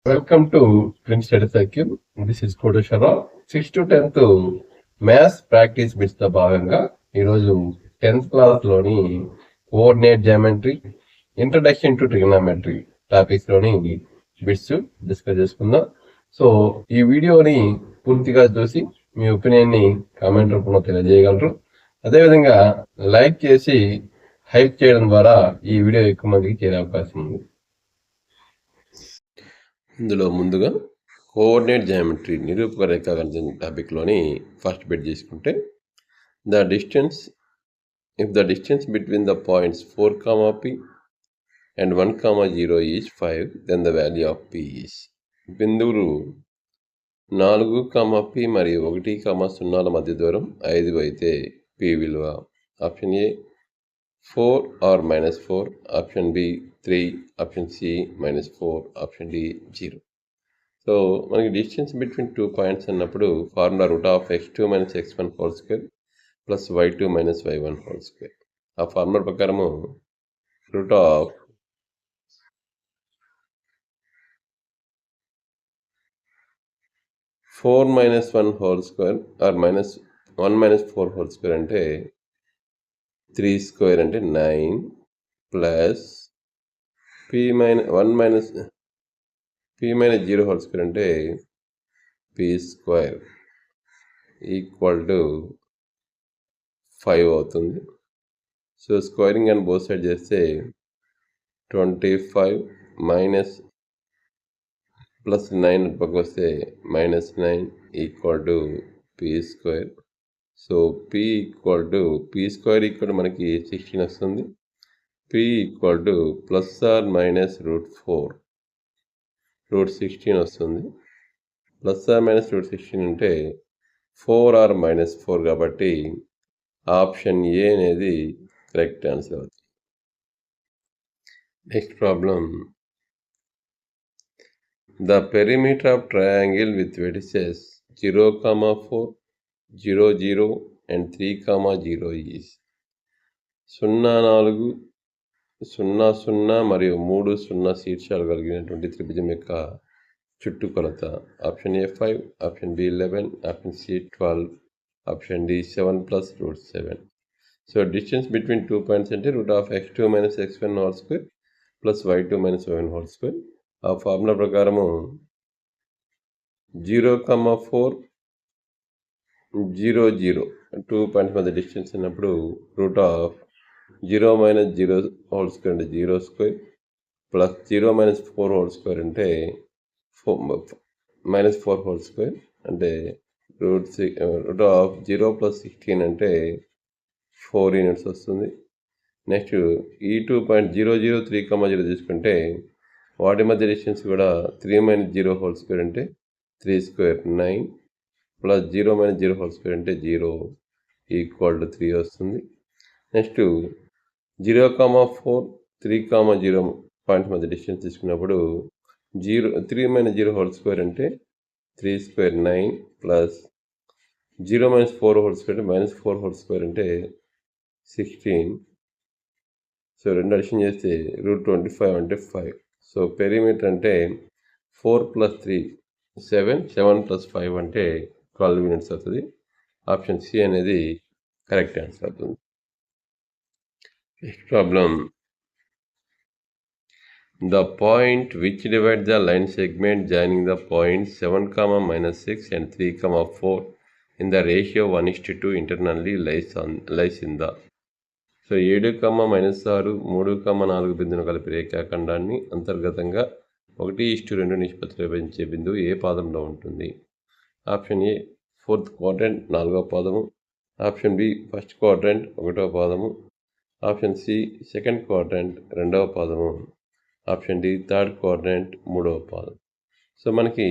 Welcome to Print Study Circle. This is Kodeshwara. 6th to 10th maths practice bits తో భాగంగా ఈరోజు 10th class లోని coordinate geometry, introduction to trigonometry topics లోని bits discuss చేసుకుందాం. So ఈ వీడియోని పూర్తిగా చూసి మీ ఒపీనియన్ ని కామెంట్ రూపంలో తెలియజేయగలరు. అదేవిధంగా లైక్ చేసి హైప్ చేయడం ద్వారా ఈ వీడియో ఎక్కువ మందికి చేరే అవకాశం ఉంది. ఇందులో ముందుగా కోఆర్డినేట్ జామెట్రీ నిరూపక రేఖాగణితం టాపిక్లోని ఫస్ట్ బిట్ తీసుకుంటే the distance if the distance between the points 4, p and 1, 0 is 5 then the value of p is బిందువులు 4, p మరియు 1, 0 మధ్య దూరం 5 అయితే p విలువ option A 4 or -4, option B 3, option C -4, option D 0. So మనకి distance between 2 points అన్నప్పుడు formula √(x2 - x1) whole square plus y2 - y1 whole square. ఆ formula ప్రకారము √4 - 1 whole square or -1 - 4 whole square అంటే 3 స్క్వేర్ అంటే 9 plus p-0 whole square అంటే p square equal to 5 అవుతుంది. So squaring అని both side చేస్తే 25 minus plus 9 పక్కకు వస్తే -9 equal to p square. So p square equal మనకి 16 వస్తుంది. p ఈక్వల్ టు ప్లస్ ఆర్ మైనస్ √16 వస్తుంది. ప్లస్ ఆర్ మైనస్ √16 అంటే 4 ఆర్ -4 కాబట్టి ఆప్షన్ ఏ అనేది కరెక్ట్ ఆన్సర్ అవుతుంది. Next problem the perimeter of triangle with vertices 0, 4, 0, 0 and 3, 0 is 0, 4, 0, 0 మరియు 3, 0 శీర్షాలు కలిగినటువంటి త్రిభుజం యొక్క చుట్టుకొలత option A 5, option B 11, option C 12, option D 7 plus √7. So distance between 2 points అంటే √(x2 - x1) whole square plus y2 - y1 whole square. ఆ formula ప్రకారము 0, 4, 0, 0 2 points మధ్య డిస్టెన్స్ ఉన్నప్పుడు √0 - 0 హోల్ స్క్వేర్ అంటే 0 స్క్వేర్ ప్లస్ 0 - 4 హోల్ స్క్వేర్ అంటే -4 whole square అంటే √0 plus 16 అంటే 4 units వస్తుంది. నెక్స్ట్ ఈ 2.00 3, 0 తీసుకుంటే వాటి మధ్య డిస్టెన్స్ కూడా 3 - 0 హోల్ స్క్వేర్ అంటే 3 స్క్వేర్ 9 ప్లస్ 0 - 0 హోల్ స్క్వేర్ అంటే 0 ఈక్వల్ టు 3 వస్తుంది. నెక్స్ట్ 0, 4, 3, 0 పాయింట్స్ మధ్య డిస్టెన్స్ తీసుకున్నప్పుడు 3 - 0 హోల్ స్క్వేర్ అంటే 3 స్క్వేర్ 9 ప్లస్ 0 - 4 హోల్ స్క్వేర్ అంటే -4 హోల్ స్క్వేర్ అంటే 16. సో రెండు అడిషన్ చేస్తే √25 అంటే 5. సో పెరిమీటర్ అంటే 4 + 3 7, 7 + 5 అంటే 12 యూనిట్స్ అవుతుంది. ఆప్షన్ సి అనేది కరెక్ట్ ఆన్సర్ అవుతుంది. Next problem the point which divides the line segment joining the points 7, -6 and 3, 4 in the ratio 1:2 internally lies in the. So 7, -6, 3, 4 బిందువును కలిపి రేఖాఖండాన్ని అంతర్గతంగా 1:2 నిష్పత్తిలో విభజించే బిందువు ఏ పాదంలో ఉంటుంది? ఆప్షన్ ఏ 4th క్వాడ్రంట్ 4వ పాదము, ఆప్షన్ బి 1st క్వాడ్రంట్ 1వ పాదము, ఆప్షన్ సి 2nd క్వాడ్రంట్ 2వ పాదము, ఆప్షన్ డి 3rd క్వాడ్రంట్ 3వ పాదం. సో మనకి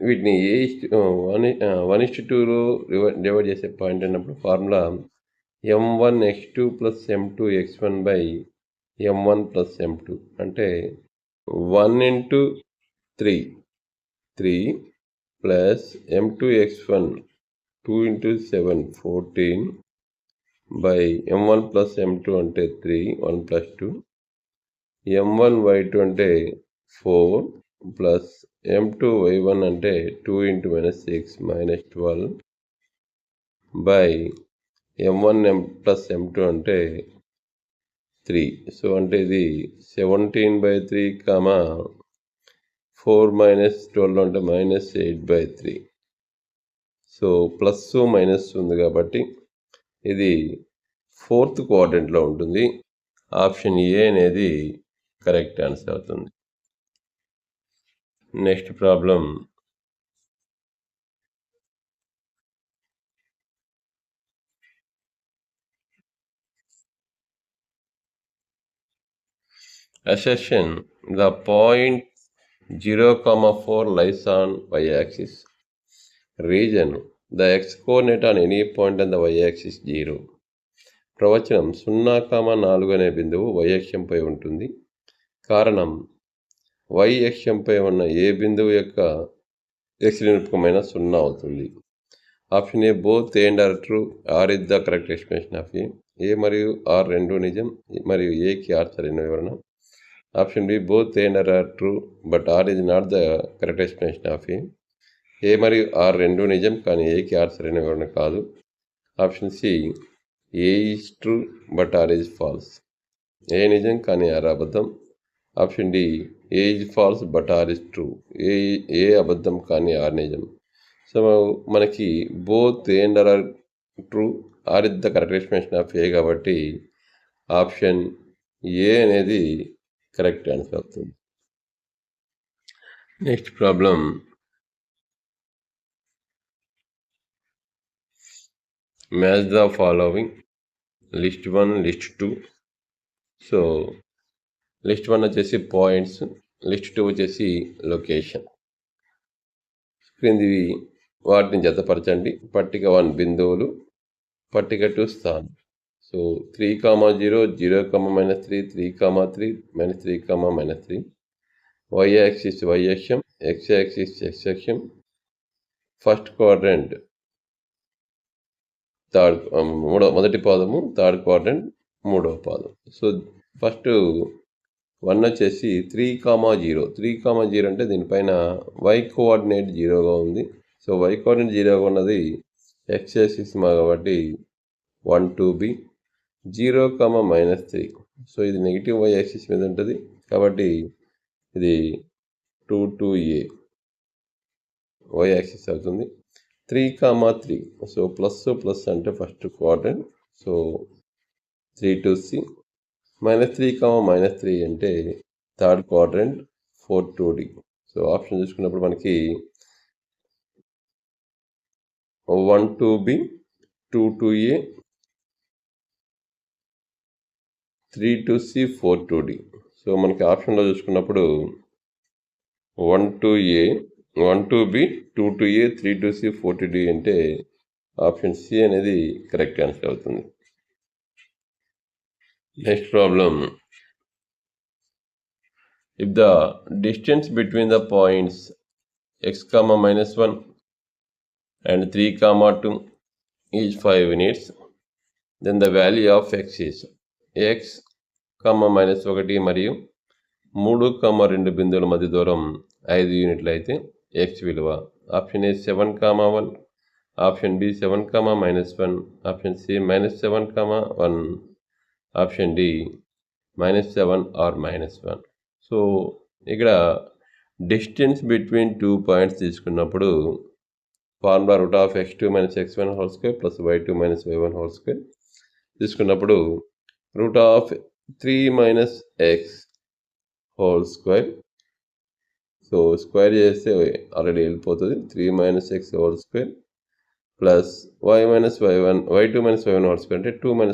వీటిని 1:2లో డివైడ్ చేసే పాయింట్ అన్నప్పుడు formula m1x2 + m2x1 m1 + m2 అంటే 1 × 3 3 ప్లస్ m2x1 2 × 7 14 m1 + m2 అంటే 3 1 + 2 m1y2 అంటే 4 ప్లస్ m2y1 అంటే 2 × -6 -12 బై m1 ప్లస్ m2 అంటే 3. సో అంటే ఇది 17/3 4 - 12 అంటే -8/3. సో ప్లస్ మైనస్ ఉంది కాబట్టి ఇది 4th క్వాడ్రంట్లో ఉంటుంది. ఆప్షన్ ఏ అనేది కరెక్ట్ ఆన్సర్ అవుతుంది. Next problem assertion the point 0,4 lies on y-axis region the x-coordinate on any point on the y-axis 0. ప్రవచనం 0,4 అనే బిందువు y-అక్షంపై ఉంటుంది. కారణం y-అక్షంపై ఉన్న ఏ బిందువు యొక్క x-నిరూపకమైన 0 అవుతుంది. Option A both and R true, R is the correct explanation of A మరియు ఆర్ రెండు నిజం మరియు ఏకి ఆర్ సరైన వివరణ. Option B both and R true but R is not the correct explanation of A మరియు ఆర్ రెండు నిజం కానీ ఏకి ఆర్ సరైన వివరణ కాదు. Option C A is true but R is false, A నిజం కానీ ఆర్ అబద్ధం. Option D A is false but R is true, A అబద్ధం కానీ ఆర్ నిజం. సో మనకి both and R true, R is the correct explanation of A కాబట్టి option A అనేది correct answer అవుతుంది. Next problem match the following list 1 list 2. So list 1 వచ్చేసి points, list 2 వచ్చేసి location. క్రిందివి వాటిని జతపరచండి. పట్టిక 1 బిందువులు, పట్టిక 2 స్థానం. సో 3,0 0,-3 3,3 -3,-3 y యాక్సిస్ y అక్షం, x యాక్సిస్ x అక్షం, ఫస్ట్ క్వాడ్రంట్ మొదటి పాదము, థర్డ్ క్వాడ్రంట్ మూడవ పాదం. సో ఫస్ట్ 1 వచ్చేసి 3,0 3,0 అంటే దీనిపైన y కోఆర్డినేట్ 0గా ఉంది. సో y కోఆర్డినేట్ 0గా ఉన్నది x యాక్సిస్ కాబట్టి 1 2b 0,-3. సో ఇది నెగిటివ్ y యాక్సిస్ మీద ఉంటుంది కాబట్టి ఇది 2 2a y యాక్సిస్ అవుతుంది. 3,3 సో ప్లస్ ప్లస్ అంటే ఫస్ట్ క్వాడ్రంట్, సో 3 2c -3, అంటే third quadrant 4 2d. So option చూసుకున్నప్పుడు మనకి 1 2b 2 2a 3 2c 4 2d. So మనకి ఆప్షన్లో చూసుకున్నప్పుడు 1 2a 1 2b 2 2a 3 2c 4 2d అంటే ఆప్షన్ సి అనేది కరెక్ట్ ఆన్సర్ అవుతుంది. Next problem if the distance between the points x, -1 and 3, 2 is 5 units, then the value of x is x, -1 మరియు 3, 2 బిందువుల మధ్య దూరం 5 యూనిట్లు అయితే x విలువ. Option A 7, 1, option B 7, -1, option C -7, 1, option D -7 or -1. So ఇక్కడ distance between 2 points తీసుకున్నప్పుడు formula √(x2 - x1) + y2 - y1² తీసుకున్నప్పుడు √3 - x² సో స్క్వేర్ చేస్తే ఆల్రెడీ వెళ్ళిపోతుంది. 3 - x² ప్లస్ y2 - y1² అంటే 2 -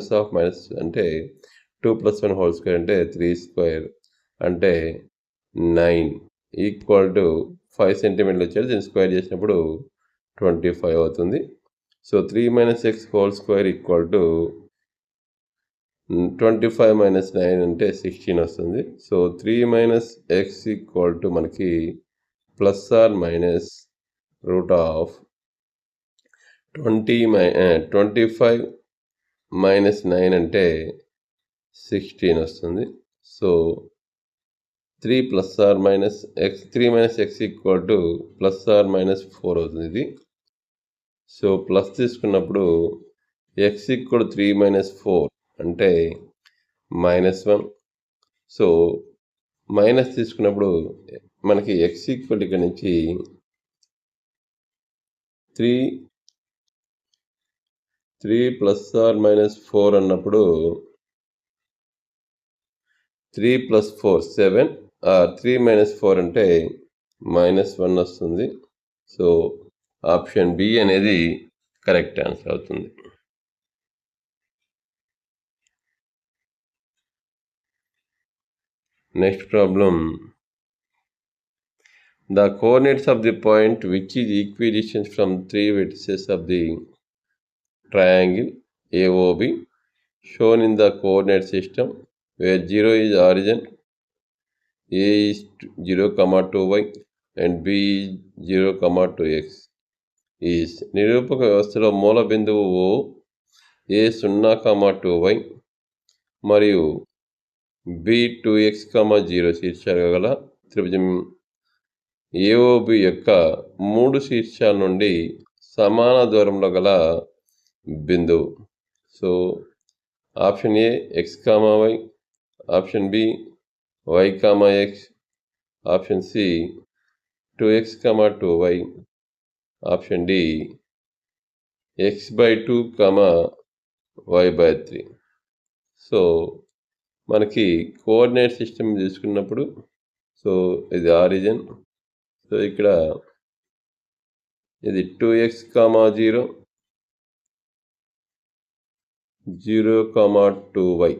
అంటే 2 + 1² అంటే 3² అంటే 9 = 5 సెంటీమీటర్లు వచ్చారు. దీన్ని స్క్వేర్ చేసినప్పుడు 25 అవుతుంది. సో 3 - x² = 25 - 9 అంటే 16 వస్తుంది. సో 3 - x మనకి ±√ 25 - 9 అంటే 16 వస్తుంది. So 3 plus or minus x 3 minus x equal to plus or minus 4 అవుతుంది ఇది. సో ప్లస్ తీసుకున్నప్పుడు ఎక్స్ ఈక్వల్ 3 మైనస్ 4 అంటే -1. సో మైనస్ తీసుకున్నప్పుడు మనకి ఎక్స్ ఈక్వల్ ఇక్కడ నుంచి 3 ప్లస్ ఆర్ మైనస్ 4 అన్నప్పుడు 3 ప్లస్ 4 7, 3 మైనస్ 4 అంటే -1 వస్తుంది. సో ఆప్షన్ బి అనేది కరెక్ట్ ఆన్సర్ అవుతుంది. Next problem, the coordinates of the point which is equidistant from 3 vertices of the triangle AOB shown in the coordinate system where 0 is origin, A is 0, 2y and B is 0, 2x is నిరూపక వ్యవస్థలో మూల బిందువు O A 0, 2y మరియు B 2x, 0 శీర్షాలు గల త్రిభుజం AOB యొక్క 3 శీర్షాల నుండి సమాన దూరంలో గల బిందువు. So option A x, y, option B y, x, option C 2x, 2y, option D x/2, y/3. So మనకి కోఆర్డినేట్ సిస్టమ్ తీసుకున్నప్పుడు సో ఇది ఆరిజిన్. సో ఇక్కడ ఇది 2x, 0, 0, 2y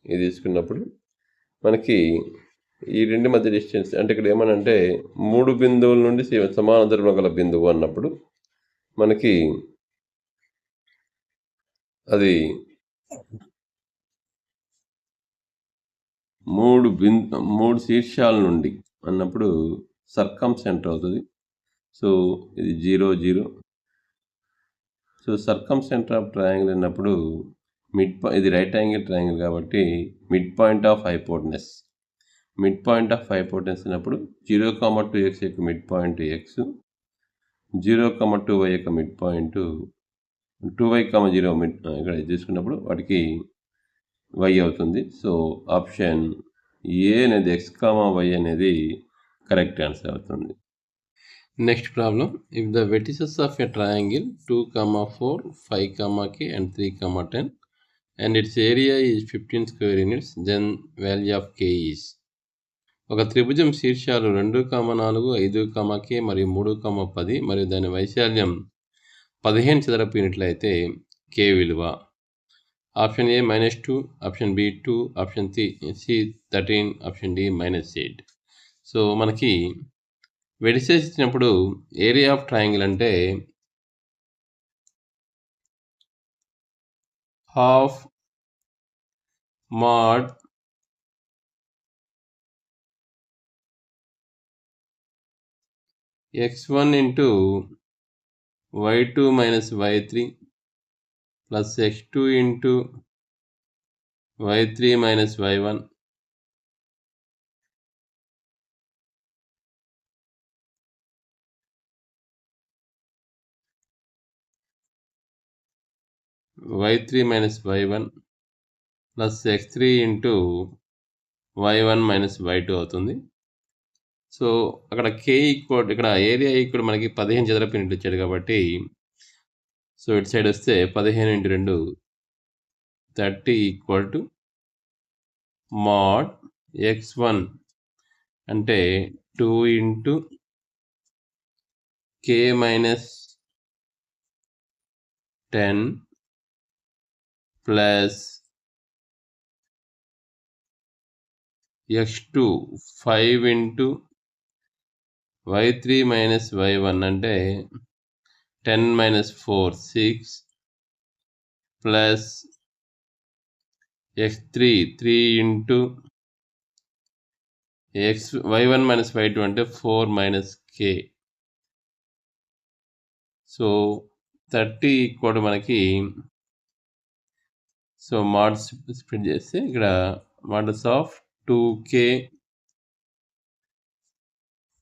ఇది తీసుకున్నప్పుడు మనకి ఈ రెండు మధ్య డిస్టెన్స్ అంటే ఇక్కడ ఏమనంటే 3 బిందువుల నుండి సమాన దూరంలో గల బిందువు అన్నప్పుడు మనకి అది 3 శీర్షాల నుండి అన్నప్పుడు సర్కమ్ సెంటర్ అవుతుంది. సో ఇది 0, 0. సో సర్కమ్ సెంటర్ ఆఫ్ ట్రయాంగిల్ అన్నప్పుడు ఇది రైట్ యాంగిల్ ట్రయాంగిల్ కాబట్టి మిడ్ పాయింట్ ఆఫ్ హైపోటెనస్ అన్నప్పుడు 0, 2x యొక్క మిడ్ పాయింట్ x, 0, 2y యొక్క మిడ్ పాయింట్ 2y, 0 మిడ్ ఇక్కడ తీసుకున్నప్పుడు వాటికి y అవుతుంది. సో ఆప్షన్ ఏ అనేది x, y అనేది కరెక్ట్ ఆన్సర్ అవుతుంది. Next problem, if the vertices of a triangle 2, 4, 5, k and 3, 10 and its area is 15 square units, then value of k is. ఒక త్రిభుజం శీర్షాలు 2, 4, 5, k మరియు 3, 10 మరియు దాని వైశాల్యం 15 చదరపు యూనిట్లు అయితే k విలువ. Option A -2, option B 2, option C 13, option D -8. So మనకి వెర్టిసెస్ ఇచ్చినప్పుడు ఏరియా ఆఫ్ ట్రయాంగిల్ అంటే half mod x1 into y2 minus y3 plus x2 into y3 minus y1 y3 minus y1 plus x3 into y1 minus y2 అవుతుంది. So అక్కడ k equal ఇక్కడ area equal మనకి 15 చదరపు యూనిట్లు ఇచ్చాడు కాబట్టి సో ఇటు సైడ్ వస్తే 15 × 2 30 ఈక్వల్ టు mod x1 అంటే 2 into k minus 10 plus x2 5 into y3 minus y1 అంటే 10 minus 4 6 plus x3 3 into y1 minus y2 అంటే 4 minus k. సో 30 ఈక్వల్ మనకి సో మాడ్స్ స్ప్లిట్ చేస్తే ఇక్కడ mods of 2k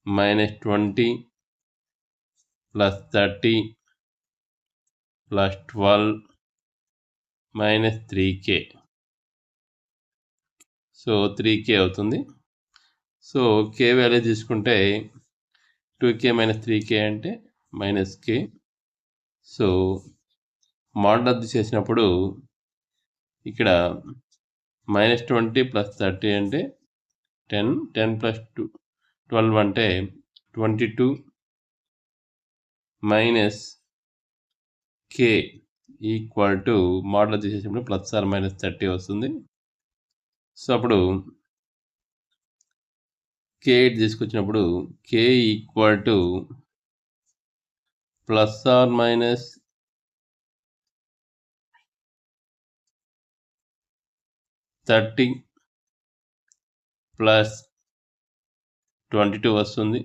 -20 +30 +12 -3k. So 3k అవుతుంది. So k value తీసుకుంటే 2k - 3k అంటే -k. So mode రద్దు చేసినప్పుడు ఇక్కడ -20 + 30 అంటే 10 + 12 అంటే 22 - k ఈక్వల్ టు మోడ్ రద్దు చేసినప్పుడు +or - 30 వస్తుంది. సో అప్పుడు k8 తీసుకొచ్చినప్పుడు k ఈక్వల్ టు +or -30 + 22 వస్తుంది.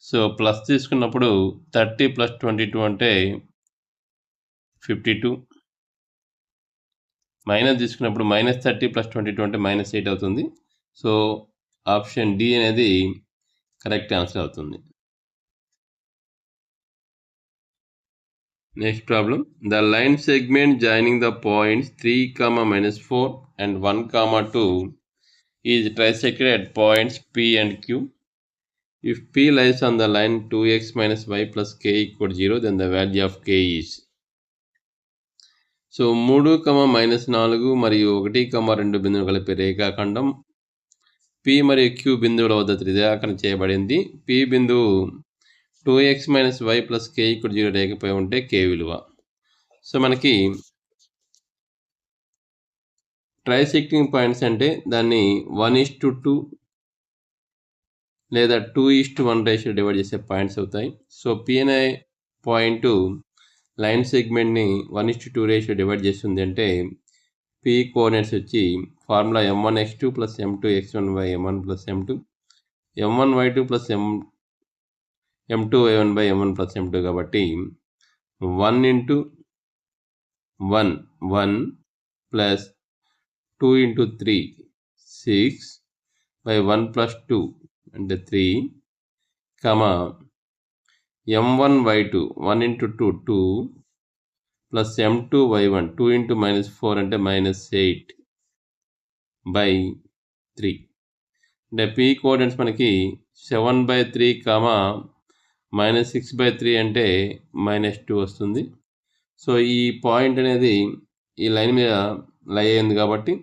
సో ప్లస్ తీసుకున్నప్పుడు 30 + 22 అంటే 52. మైనస్ తీసుకున్నప్పుడు -30 + 22 అంటే -8 అవుతుంది. సో ఆప్షన్ డి అనేది కరెక్ట్ ఆన్సర్ అవుతుంది. Next problem. The line segment joining the points 3, -4 and 1, 2 is trisected at points P and Q. If P lies on the line 2x - y + k = 0, then the value of k is. So 3, -4 మరియు 1, 2 బిందువులు కలిపే రేఖాఖండం P మరియు Q బిందువుల వద్ద త్రిరేఖాకరణ చేయబడింది. P బిందువు 2x - y + k = 0 రేఖపై ఉంటే k విలువ. సో మనకి ట్రైసెక్టింగ్ పాయింట్స్ అంటే దాన్ని 1:2 లేదా 2:1 రేషియో డివైడ్ చేసే పాయింట్స్ అవుతాయి. సో P అనే పాయింట్ లైన్ సెగ్మెంట్ని 1:2 రేషియో డివైడ్ చేస్తుంది అంటే P కోఆర్డినేట్స్ వచ్చి formula m1x2 + m2x1 / m1 + m2, m1y2 + m2y1 / m1 + m2 కాబట్టి 1 × 1 1 + 2 × 3 6 / 1 + 2 అంటే 3, m1y2 1 × 2 2 + m2y1 2 × -4 అంటే -8/3. అంటే P కోఆర్డినేట్స్ మనకి 7/3, -6/3 అంటే -2 వస్తుంది. సో ఈ పాయింట్ అనేది ఈ లైన్ మీద లై అయింది కాబట్టి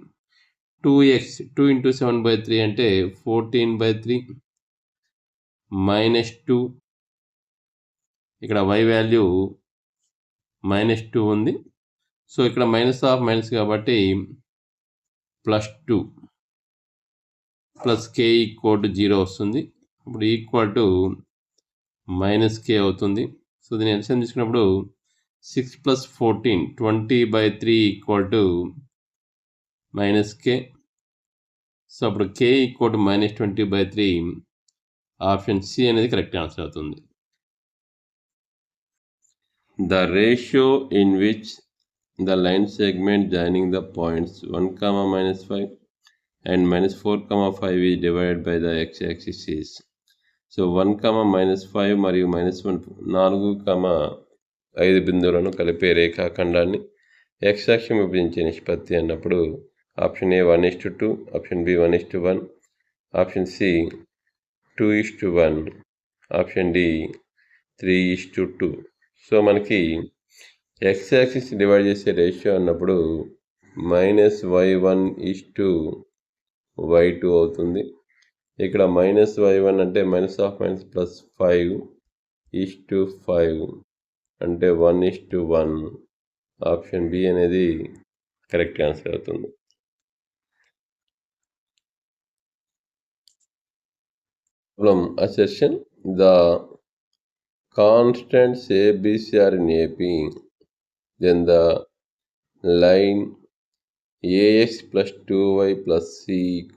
2x 2 × 7/3 అంటే 14/3 -2. ఇక్కడ y వాల్యూ -2 ఉంది. సో ఇక్కడ మైనస్ కాబట్టి +2 + k = 0 వస్తుంది. ఇప్పుడు ఈక్వల్ టు -k అవుతుంది. సో దీన్ని ఎల్సిఎం తీసుకున్నప్పుడు 6 + 14 20/3 = -k. సో అప్పుడు k = -20/3. ఆప్షన్ సి అనేది కరెక్ట్ ఆన్సర్ అవుతుంది. The ratio in which the line segment joining the points 1, -5 and -4, 5 is divided by the x-axis is. So 1, -5 మరియు -1 4, 5 బిందువులను కలిపే రేఖాఖండాన్ని x అక్షం విభజించే నిష్పత్తి అన్నప్పుడు option A 1:2, option B 1:1, option C 2:1, option D 3:2. So మనకి x యాక్సిస్ డివైడ్ చేసే ratio అన్నప్పుడు -y1:y2 అవుతుంది. ఇక్కడ -y1 అంటే -5 అంటే 1:1. ఆప్షన్ బి అనేది కరెక్ట్ ఆన్సర్ అవుతుంది. ప్రాబ్లం అసెషన్. The constants ABC are in AP, then the line AX + 2Y + C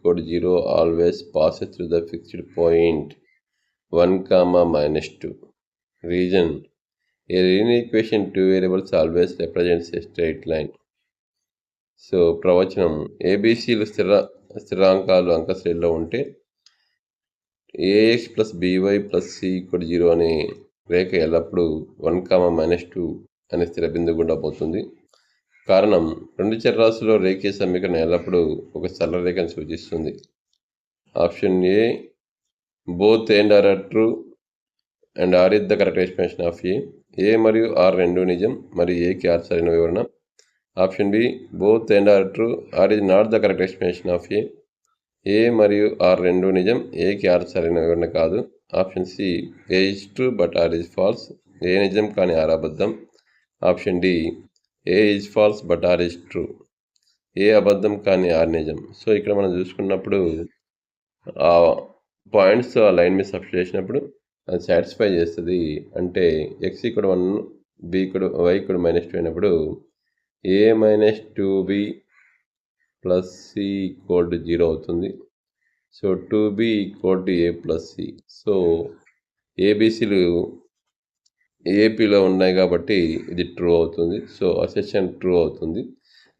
= 0 always passes through the fixed point 1, -2. Reason: a linear equation 2 variables always represents a straight line. So ప్రవచనం ABCలు స్థిరాంకాలు అంక శ్రేణిలో ఉంటే a x plus b y plus C equal 0 అనే రేఖ ఎల్లప్పుడూ 1, -2 అనే స్థిర బిందువు గుండా పోతుంది. కారణం, రెండు చరరాశుల్లో రేఖీయ సమీకరణం ఎల్లప్పుడూ ఒక సరళ రేఖను సూచిస్తుంది. Option A both and R true and R is the correct explanation of A మరియు ఆర్ రెండు నిజం మరియు ఏకి ఆర్ సరైన వివరణ. Option B both and R true R is not the correct explanation of A మరియు ఆర్ రెండు నిజం ఏకి ఆర్ సరైన వివరణ కాదు. Option C A is true but R is false, A నిజం కానీ ఆర్ అబద్ధం. Option D A is false but R is true, A అబద్ధం కానీ ఆర్ నిజం. సో ఇక్కడ మనం చూసుకున్నప్పుడు ఆ పాయింట్స్ ఆ లైన్ మీద సబ్స్టిట్యూట్ చేసినప్పుడు అది సాటిస్ఫై చేస్తుంది. అంటే ఎక్స్ ఇక్కడ 1, బి ఇక్కడ వై ఇక్కడ -2 అయినప్పుడు a -2b plus C equal to 0 అవుతుంది. So 2b equal to a plus c. So ఏబిసిలు ఏపీలో ఉన్నాయి కాబట్టి ఇది ట్రూ అవుతుంది. సో అసెషన్ ట్రూ అవుతుంది.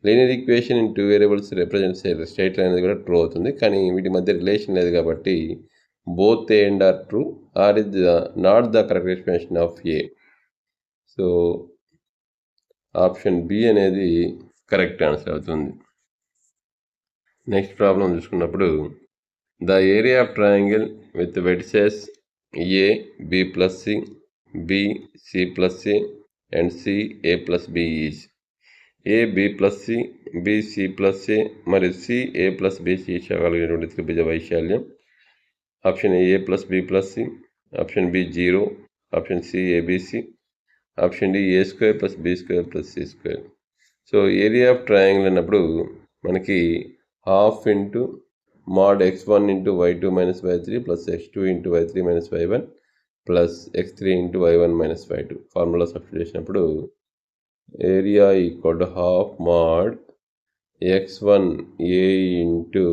Linear equation in 2 variables represents straight line అనేది కూడా ట్రూ అవుతుంది. కానీ వీటి మధ్య రిలేషన్ లేదు కాబట్టి both A and R true, R is not the correct explanation of A. So option B అనేది కరెక్ట్ ఆన్సర్ అవుతుంది. నెక్స్ట్ ప్రాబ్లం చూసుకున్నప్పుడు the area of triangle with vertices a b plus c, b c plus a and c a plus b is a b plus c, b c plus a మరియు c a plus b శీర్షాలైనటువంటి త్రిభుజ వైశాల్యం. Option a plus B plus c, option B 0, option C a b c, option D a square plus B square plus c square. So area of triangle అన్నప్పుడు మనకి half into mod x1 into y2 minus y3 plus x2 into y3 minus y1 plus x3 into y1 minus y2 formula substitute చేసినప్పుడు area equal to half mod x1 a into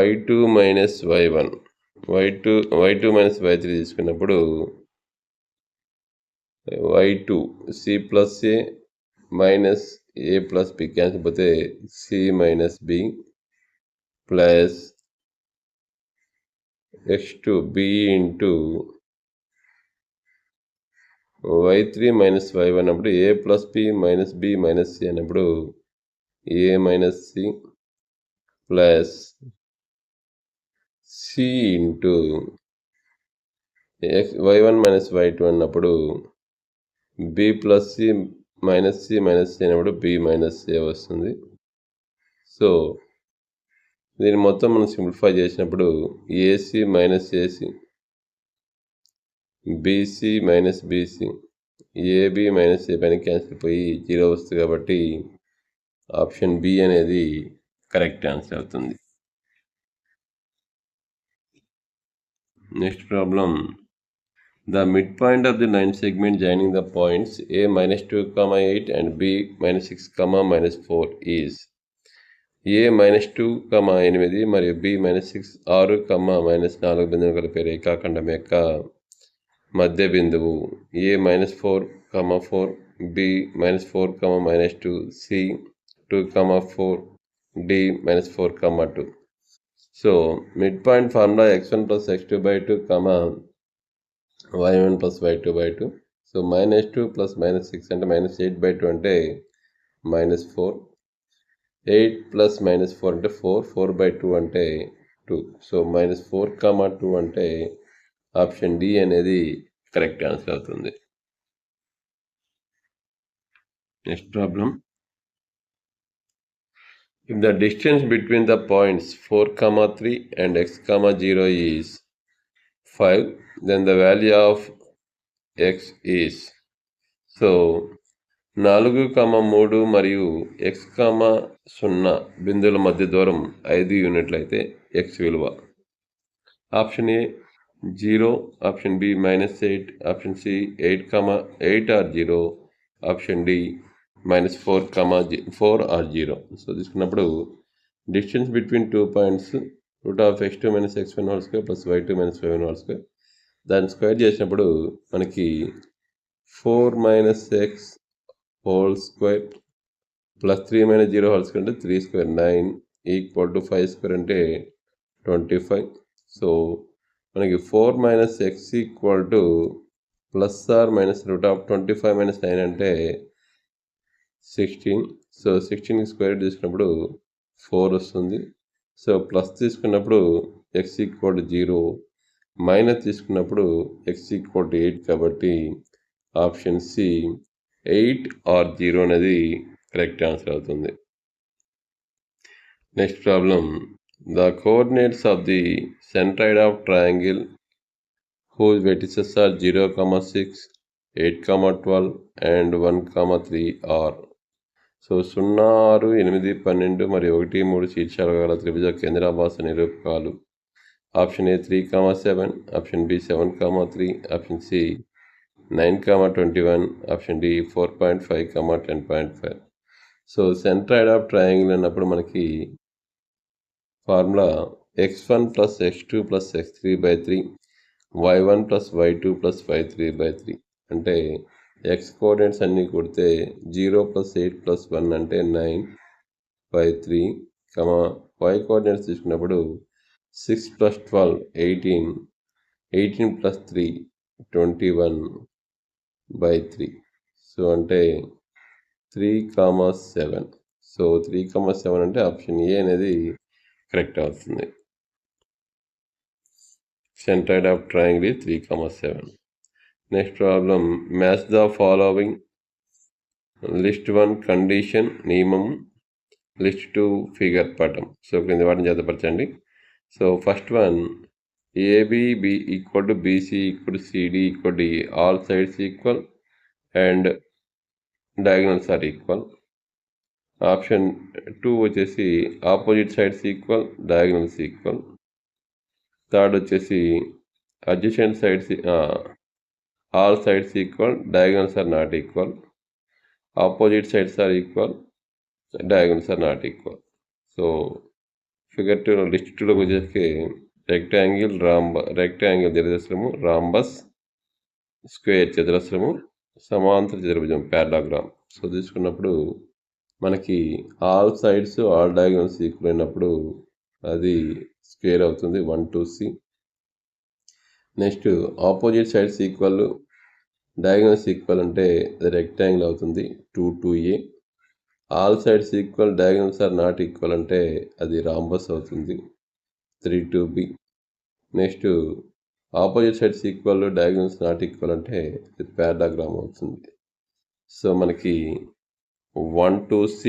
y2 minus y1, y2 minus y3 తీసుకున్నప్పుడు y2 c plus a minus a plus b cancel పోతే C minus b plus x2 b into y3 minus y1 అన్నప్పుడు a plus b minus b minus c అన్నప్పుడు a minus c plus c into y1 minus y2 అన్నప్పుడు b plus c minus c అయినప్పుడు b minus a వస్తుంది. So దీన్ని మొత్తం మనం simplify చేసినప్పుడు a c minus a c, b c minus b c, a b minus a పైన cancel పోయి 0 వస్తుంది కాబట్టి ఆప్షన్ బి అనేది కరెక్ట్ ఆన్సర్ అవుతుంది. Next problem the mid point of the line segment joining the points A -2, 8 and B -6, -4 is A -2, 8 మరియు B -6, 6, -4 బిందువులు కలిపే రేఖాఖండం యొక్క మధ్య బిందువు A -4, 4, B -4, -2, C 2, 4, D -4, 2. So mid point formula x1 plus x2/2, y1 plus y2/2. So -2 plus -6 అంటే -8/2 అంటే -4, 8 plus -4 అంటే 4, 4/2 అంటే 2. సో -4, 2 అంటే ఆప్షన్ డి అనేది కరెక్ట్ ఆన్సర్ అవుతుంది. Next problem if the distance between the points 4, 3 and x, 0 is 5 then the value of x is. So 4, 3 మరియు x, 0 బిందువుల మధ్య దూరం 5 యూనిట్లు అయితే x విలువ. Option A 0, option B -8, option C 8 or 0, option D -4 or 0. So తీసుకున్నప్పుడు distance between 2 points √x2 - x1 whole square plus y2 - y1 whole square దాన్ని square చేసినప్పుడు మనకి 4 - x whole square plus 3 - 0 whole square అంటే 3 square 9 equal to 5 square అంటే 25 so మనకి 4 minus x equal to plus or minus root of 25 - 9 అంటే 16. So 16కి square root తీసుకున్నప్పుడు 4 వస్తుంది. So plus తీసుకున్నప్పుడు ఎక్స్ ఈక్వల్ టు 0, మైనస్ తీసుకున్నప్పుడు ఎక్స్ ఈక్వల్ టు 8 కాబట్టి option C 8 or 0 అనేది కరెక్ట్ ఆన్సర్ అవుతుంది. Next problem, the coordinates of the centroid of triangle whose vertices are 0, 6, 8, 12 and 1, 3 are. So 0, 6, 8, 12 మరియు 1, 3 శీర్షాలు గల త్రిభుజ కేంద్రాభాస నిరూపకాలు. Option A 3, 7, option B 7, 3, option C 9, 21, option D 4.5, 10.5. So centroid of triangle అన్నప్పుడు మనకి formula x1 + x2 + x3/3 y1 + y2 + y3/3 అంటే X coordinates అన్నీ కొడితే 0 + 8 + 1 అంటే 9/3, వై కోఆర్డినేట్స్ తీసుకున్నప్పుడు 6 + 12 18, 18 + 3 21/3. సో అంటే 3, 7. సో 3, 7 అంటే ఆప్షన్ ఏ అనేది కరెక్ట్ అవుతుంది. Centroid of triangle 3, 7. Next problem, match the following. List 1 condition నియమం, లిస్ట్ 2 ఫిగర్ పటం. సో క్రింది వాటిని జతపరచండి. So first one, ABB equal to BC equal to CD equal to A, all sides equal and diagonals are equal. Option 2 వచ్చేసి opposite sides equal, diagonals equal. Third వచ్చేసి adjacent sides, all sides equal, diagonals are not equal. Opposite sides are equal, diagonals are not equal. So figure 2 list 2లోకి వచ్చేసి rectangle దీర్ఘచతురము, rhombus, square చతురస్రము, సమాంతర చతుర్భుజం parallelogram. So తీసుకున్నప్పుడు మనకి all sides all diagonals equal అయినప్పుడు అది స్క్వేర్ అవుతుంది, 1 2 C. Next opposite sides equal, diagonals equal అంటే అది రెక్టాంగిల్ అవుతుంది, 2 2 A. All sides equal, diagonals are not equal అంటే అది రాంబస్ అవుతుంది, 3 2 B. Next opposite sides equal, diagonals not equal అంటే ఇది పారాగ్రామ్ అవుతుంది. సో మనకి 1 2 C,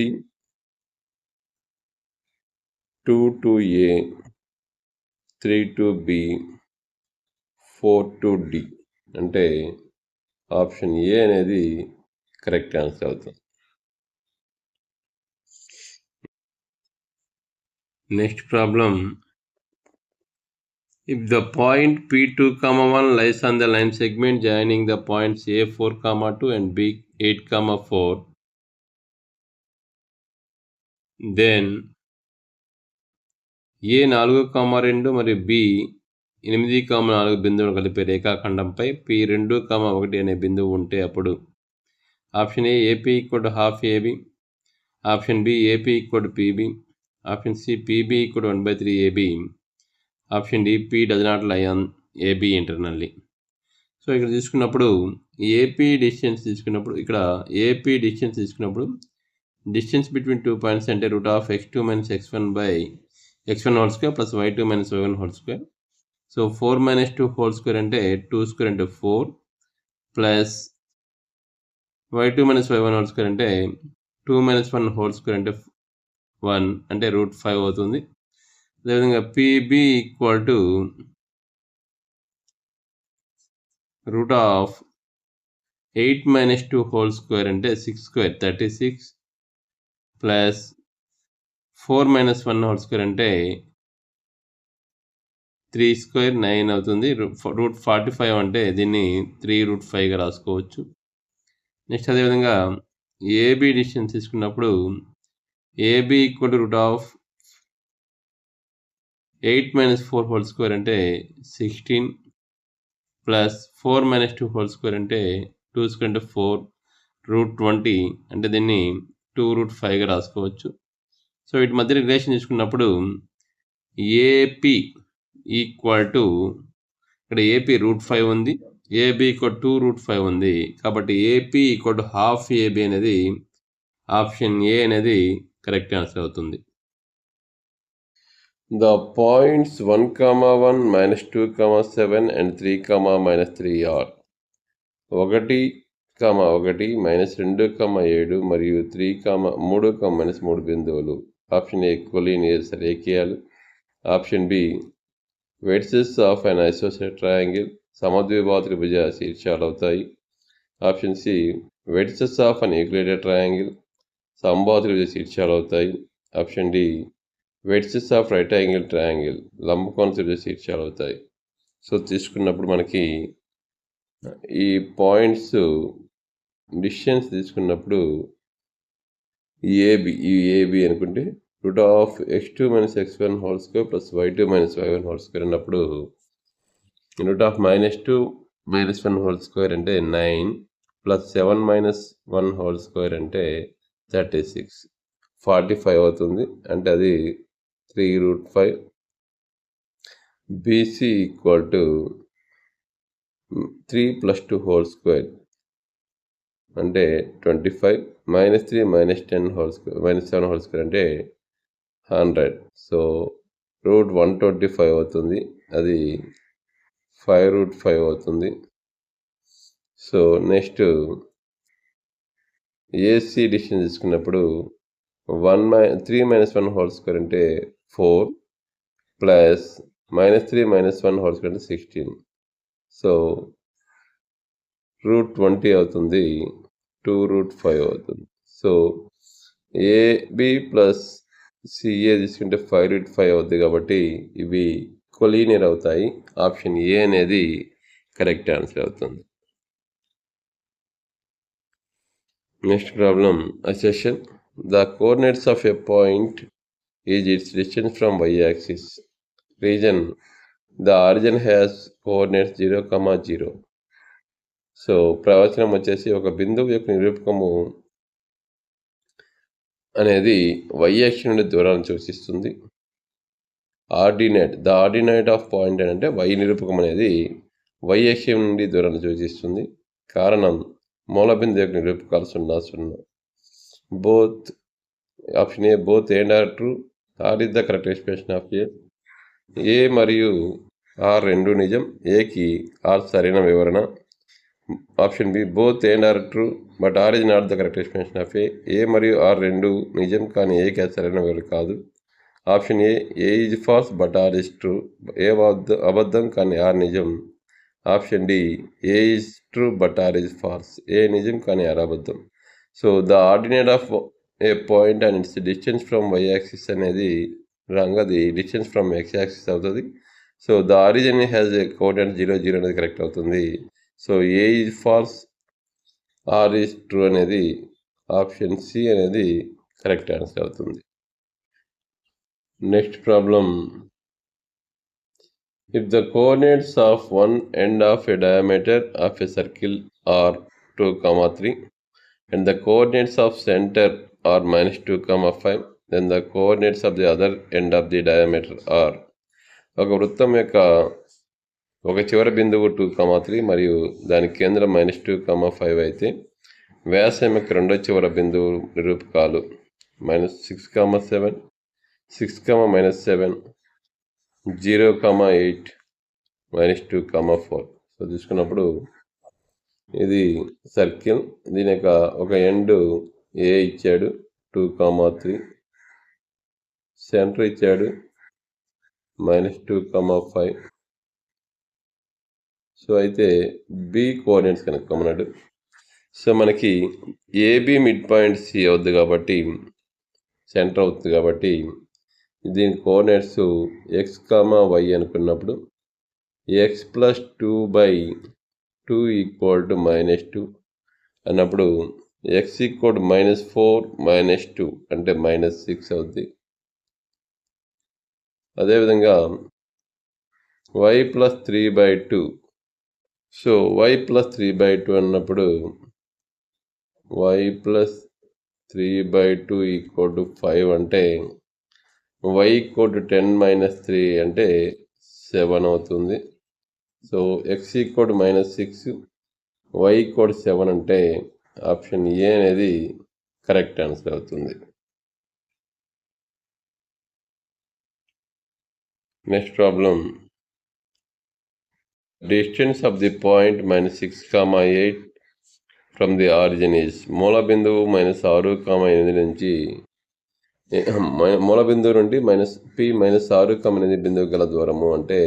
2 2 A, 3 2 B, 4 2 D అంటే ఆప్షన్ ఏ అనేది కరెక్ట్ ఆన్సర్ అవుతుంది. Next problem, if the point P2, 1 lies on the line segment joining the points A4, 2 and B8, 4, then A4, 2 మరియు B8, 4 బిందువులు కలిపే రేఖాఖండంపై P2, 1 అనే బిందువు ఉంటే అప్పుడు option A AP equal to half AB, option B AP equal to PB, option C PB equal to 1/3 AB, option D P does not lie on AB internally. So ఇక్కడ తీసుకున్నప్పుడు AP distance తీసుకున్నప్పుడు distance between 2 points అంటే √(x2 - x1) plus y2 - y1². So 4 - 2² అంటే 2² అంటే 4 plus y2 - y1² అంటే 2 - 1² అంటే 1 అంటే √5 అవుతుంది. అదేవిధంగా పీబీ ఈక్వల్ టు √8 - 2² అంటే 6² 36 ప్లస్ 4 - 1² అంటే 3² 9 అవుతుంది. √45 అంటే దీన్ని 3√5గా రాసుకోవచ్చు. నెక్స్ట్ అదేవిధంగా ఏబీ డిస్టెన్స్ తీసుకున్నప్పుడు ఏబీ ఈక్వల్ టు √8 - 4² అంటే 16 ప్లస్ 4 - 2² అంటే 2² అంటే 4 √20 అంటే దీన్ని 2√5గా రాసుకోవచ్చు. సో వీటి మధ్య రిలేషన్ తీసుకున్నప్పుడు ఏపీ ఈక్వల్ టు ఇక్కడ ఏపీ √5 ఉంది, ఏబీ ఈక్వల్ 2√5 ఉంది. కాబట్టి AP equal to half AB అనేది ఆప్షన్ ఏ అనేది కరెక్ట్ ఆన్సర్ అవుతుంది. The points 1, 1, -2, 7 and 3, -3 are 1, 1, -2, 7 మరియు 3, 3, -3 బిందువులు. ఆప్షన్ ఏ కొలీనియర్ రేఖీయాలు. Option B vertices of an isosceles triangle, సమద్విబాహు త్రిభుజ శీర్షాలు అవుతాయి. Option C vertices of an equilateral triangle, సమబాహు త్రిభుజ శీర్షాలు అవుతాయి. Option D vertices of right angle triangle, లంబకోణ త్రిభుజ శీర్షాలు అవుతాయి. సో తీసుకున్నప్పుడు మనకి ఈ పాయింట్స్ డిస్టెన్స్ తీసుకున్నప్పుడు ఏబి అనుకుంటే √(x2 - x1) + y2 - y1² అన్నప్పుడు √(-2 - 1² అంటే 9 + 7 - 1² అంటే 36, 45 అవుతుంది. అంటే అది 3√5. బీసీ ఈక్వల్ టు 3 + 2² అంటే 25, -3 - 7² అంటే 100. సో √125 అవుతుంది, అది 5√5 అవుతుంది. సో నెక్స్ట్ ఏసీ డిస్టెన్స్ తీసుకున్నప్పుడు 3 - 1² అంటే 4 ప్లస్ -3 - 1² అంటే 16. సో √20 అవుతుంది, 2√5 అవుతుంది. సో ఏబి ప్లస్ సిఏ తీసుకుంటే 5√5 అవుతుంది. కాబట్టి ఇవి కొలీనియర్ అవుతాయి. ఆప్షన్ ఏ అనేది కరెక్ట్ ఆన్సర్ అవుతుంది. నెక్స్ట్ ప్రాబ్లం అసెషన్. The coordinates of a point is it's distance from y axis. Reason the origin has coordinates 0, 0. So ప్రవచనం వచ్చేసి ఒక బిందువు యొక్క నిరూపకము అనేది y యాక్సిస్ నుండి దూరాన్ని సూచిస్తుంది. ద ఆర్డినేట్ ఆఫ్ పాయింట్ అంటే y నిరూపకం అనేది y యాక్సిస్ నుండి దూరాన్ని సూచిస్తుంది. కారణం మూల బిందువు యొక్క నిరూపకాలు 0, 0. Both option A both and R true. R is the correct expression of A మరియు ఆర్ రెండు నిజం, ఏకి ఆర్ సరైన వివరణ. Option B both and R true but R is not the correct expression of A మరియు R రెండు నిజం కానీ ఏకి అది సరైన వివరణ కాదు. Option A is false but R is true. A అబద్ధం కానీ ఆర్ నిజం. Option D A is true but R is false. A నిజం కానీ ఆర్ అబద్ధం. So the ordinate of a point and its distance from y axis అనేది wrong, అది distance from x axis అవుతుంది. So the origin has a coordinate 0, 0 అనేది correct అవుతుంది. So A is false, R is true అనేది option C అనేది correct answer అవుతుంది. Next problem. If the coordinates of one end of a diameter of a circle are 2, 3 and the coordinates of center are -2, 5, then the coordinates of the other end of the diameter are. ఒక వృత్తం యొక్క ఒక చివరి బిందువు 2, 3 మరియు దాని కేంద్రం -2, 5 అయితే వ్యాసం యొక్క రెండో చివరి బిందువు నిరూపకాలు -6, 7, 6, -7, 0, 8, -2, 4. సో తీసుకున్నప్పుడు ఇది సర్కిల్, దీని యొక్క ఒక ఎండ్ ఏ ఇచ్చాడు 2, 3, సెంటర్ ఇచ్చాడు -2, 5. సో అయితే బి కోఆర్డినేట్స్ కనుక్కోమన్నాడు. సో మనకి ఏబి మిడ్ పాయింట్ సి అవుద్ది కాబట్టి సెంటర్ అవుతుంది కాబట్టి దీని కోఆర్డినేట్స్ x, y అనుకున్నప్పుడు x + 2/2 = -2 అన్నప్పుడు x = -4 - 2 అంటే -6 అవుద్ది. అదేవిధంగా y + 3/2. సో y + 3/2 అన్నప్పుడు y + 3/2 = 5 అంటే y = 10 - 3 అంటే 7 అవుతుంది. So x equal -6 y equal 7 అంటే ఆప్షన్ ఏ అనేది కరెక్ట్ ఆన్సర్ అవుతుంది. Next problem, distance of the point -6, 8 from the origin is మూల బిందువు -6, 8 నుంచి మూల బిందువు నుండి p -6, 8 బిందువు గల దూరము అంటే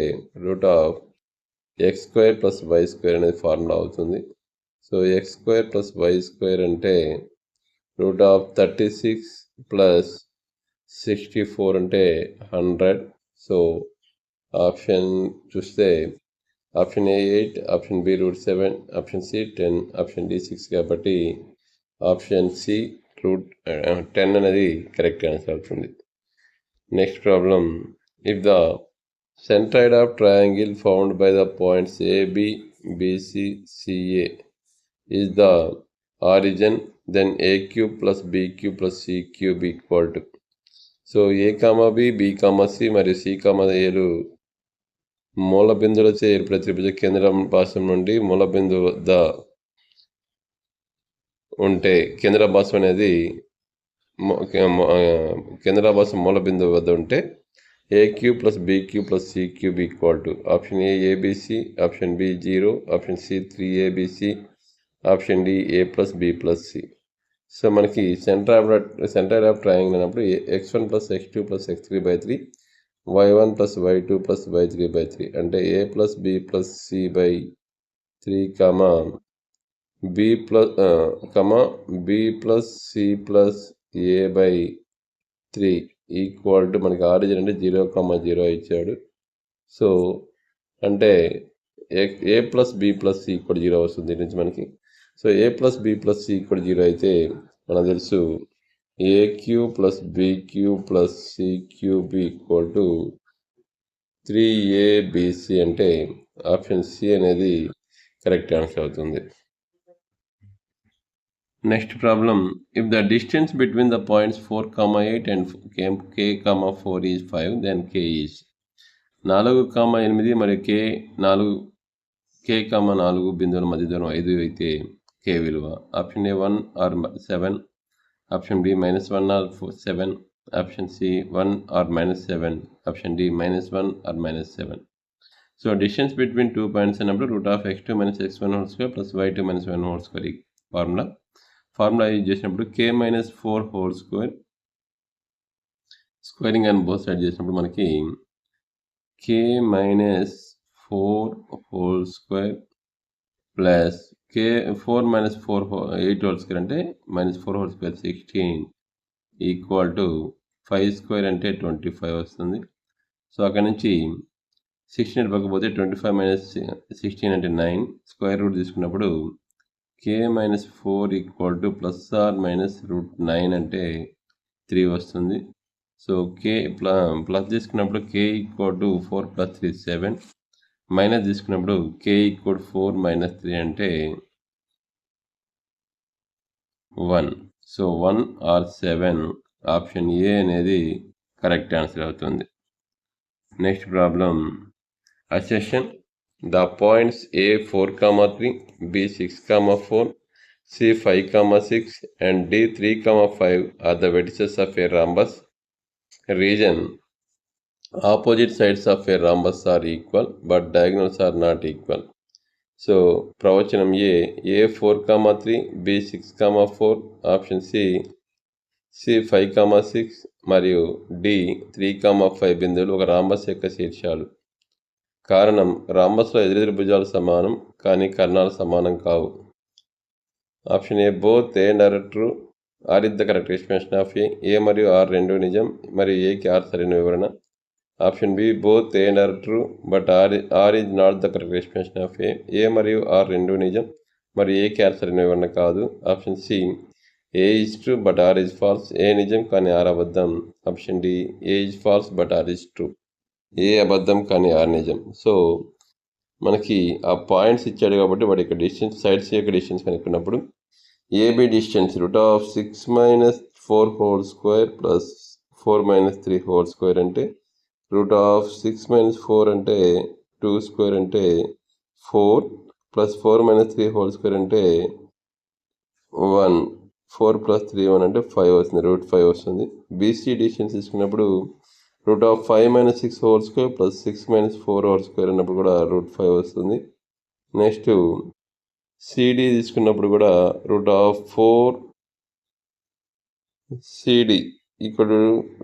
√x² + y² అనేది ఫార్ములా అవుతుంది. సో x² + y² అంటే √36 + 64 అంటే 100. సో ఆప్షన్ చూస్తే option A 8, option B √7, option C 10, option D 6 కాబట్టి ఆప్షన్ సి √10 అనేది కరెక్ట్ ఆన్సర్ అవుతుంది. Next problem, if the centroid of triangle found by the points AB, BC, CA is the origin, then AQ + BQ + CQ equal to. So A, B, B, C మరియు C, Aలు మూల బిందువులచే ఏర్పడే త్రిభుజ కేంద్ర భాసం నుండి మూల బిందువు వద్ద ఉంటే కేంద్రభాసం అనేది కేంద్రభాసం మూల బిందువు వద్ద ఉంటే AQ + BQ + CQ equal to option A ABC, option B 0, option C 3ABC, option D A + B + C. So మనకి సెంటర్ ఆఫ్ ట్రయాంగిల్ అన్నప్పుడు x1 + x2 + x3/3, y1 + y2 + y3/3 అంటే a + b + c/3, b + c + a/3 equal to మనకి origin అంటే 0, 0 ఇచ్చాడు. So అంటే a + b + c = 0 వస్తుంది దీని నుంచి మనకి. సో a + b + c = 0 అయితే మనకు తెలుసు AQ + BQ + CQ equal to 3ABC అంటే ఆప్షన్ సి అనేది కరెక్ట్ ఆన్సర్ అవుతుంది. Next problem, if the distance between the points 4, 8 and k, 4 is 5, then k is 4, 8 మరియు k, 4 బిందువుల మధ్య దూరం 5 అయితే k విలువ option A 1 or 7, option B -1 or 7, option C 1 or -7, option D -1 or -7. So distance between 2 points అన్నప్పుడు √x2 - x1² + y2 - y1² formula use చేసినప్పుడు k - 4² squaring అని both side చేసినప్పుడు మనకి k - 4² ప్లస్ k 4 - 4 8² అంటే -4² 16 ఈక్వల్ టు 5² అంటే 25 వస్తుంది. So అక్కడ నుంచి 16 పక్కపోతే 25 - 16 అంటే 9, స్క్వేర్ రూట్ తీసుకున్నప్పుడు k - 4 ఈక్వల్ టు +or-√9 అంటే 3 వస్తుంది. సో ప్లస్ తీసుకున్నప్పుడు k ఈక్వల్ టు 4 + 3 7, మైనస్ తీసుకున్నప్పుడు k ఈక్వల్ 4 - 3 అంటే 1. సో 1 or 7 ఆప్షన్ ఏ అనేది కరెక్ట్ ఆన్సర్ అవుతుంది. Next problem, assertion the points A 4, 3, B 6, 4, C 5, 6 and D 3, 5 are the vertices of a rhombus region. Opposite sides of a rhombus are equal but diagonals are not equal. So ప్రవచనం A 4, 3, B 6, 4, option C 5, 6 మరియు D 3, 5 బిందువులు ఒక rhombus యొక్క శీర్షాలు. కారణం, రాంబస్లో ఎదురెదురు భుజాలు సమానం కానీ కర్ణాలు సమానం కావు. Option A both A and R true, R is the correct explanation of A మరియు ఆర్ రెండు నిజం మరియు ఏకి ఆర్ సరైన వివరణ. Option B both A and R true but R is not the correct explanation of A మరియు R రెండు నిజం మరియు ఏకి ఆర్ సరైన వివరణ కాదు. Option C A is true but R is false, A నిజం కానీ ఆర్ అబద్ధం. Option D A is false but R is true, A అబద్ధం కానీ ఆర్ నిజం. సో మనకి ఆ పాయింట్స్ ఇచ్చాడు కాబట్టి వాటి యొక్క డిస్టెన్స్, సైడ్స్ యొక్క డిస్టెన్స్ కనుక్కున్నప్పుడు ఏబి డిస్టెన్స్ √6 - 4² + 4 - 3² అంటే రూట్ ఆఫ్ 6 మైనస్ 4 అంటే 2 స్క్వేర్ అంటే 4 ప్లస్ 4 మైనస్ 3 హోల్ స్క్వేర్ అంటే 1 4 ప్లస్ 3 1 అంటే 5 వస్తుంది, రూట్ 5 వస్తుంది. బీసీ డిస్టెన్స్ తీసుకున్నప్పుడు root of 5 minus 6 whole square plus 6 minus 4 whole square అన్నప్పుడు కూడా రూట్ 5 వస్తుంది. నెక్స్ట్ సిడి తీసుకున్నప్పుడు కూడా root of 4 CD equal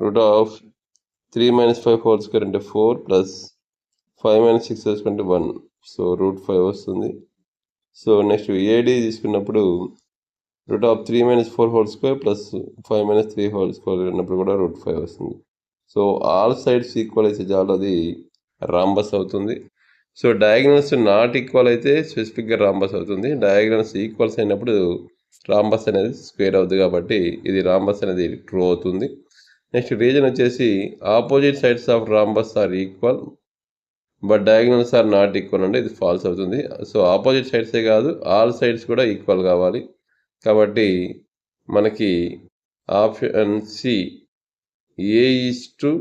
root of 3 minus 5 whole square అంటే 4 ప్లస్ 5 మైనస్ 6 హోల్ స్క్వేర్ అంటే 1, సో రూట్ 5 వస్తుంది. సో నెక్స్ట్ ఏడి తీసుకున్నప్పుడు root of 3 minus 4 whole square plus 5 minus 3 whole square అన్నప్పుడు కూడా రూట్ 5 వస్తుంది. సో ఆల్ సైడ్స్ ఈక్వల్ అయితే చాలు, అది రాంబస్ అవుతుంది. సో డయాగ్నల్స్ నాట్ ఈక్వల్ అయితే స్పెసిఫిక్గా రాంబస్ అవుతుంది. డయాగ్నల్స్ ఈక్వల్స్ అయినప్పుడు రాంబస్ అనేది స్క్వేర్ అవుతుంది, కాబట్టి ఇది రాంబస్ అనేది ట్రూ అవుతుంది. నెక్స్ట్ రీజన్ వచ్చేసి opposite sides of rhombus are equal but diagonals are not equal అంటే ఇది ఫాల్స్ అవుతుంది. సో ఆపోజిట్ సైడ్సే కాదు, ఆల్ సైడ్స్ కూడా ఈక్వల్ కావాలి. కాబట్టి మనకి option C A is true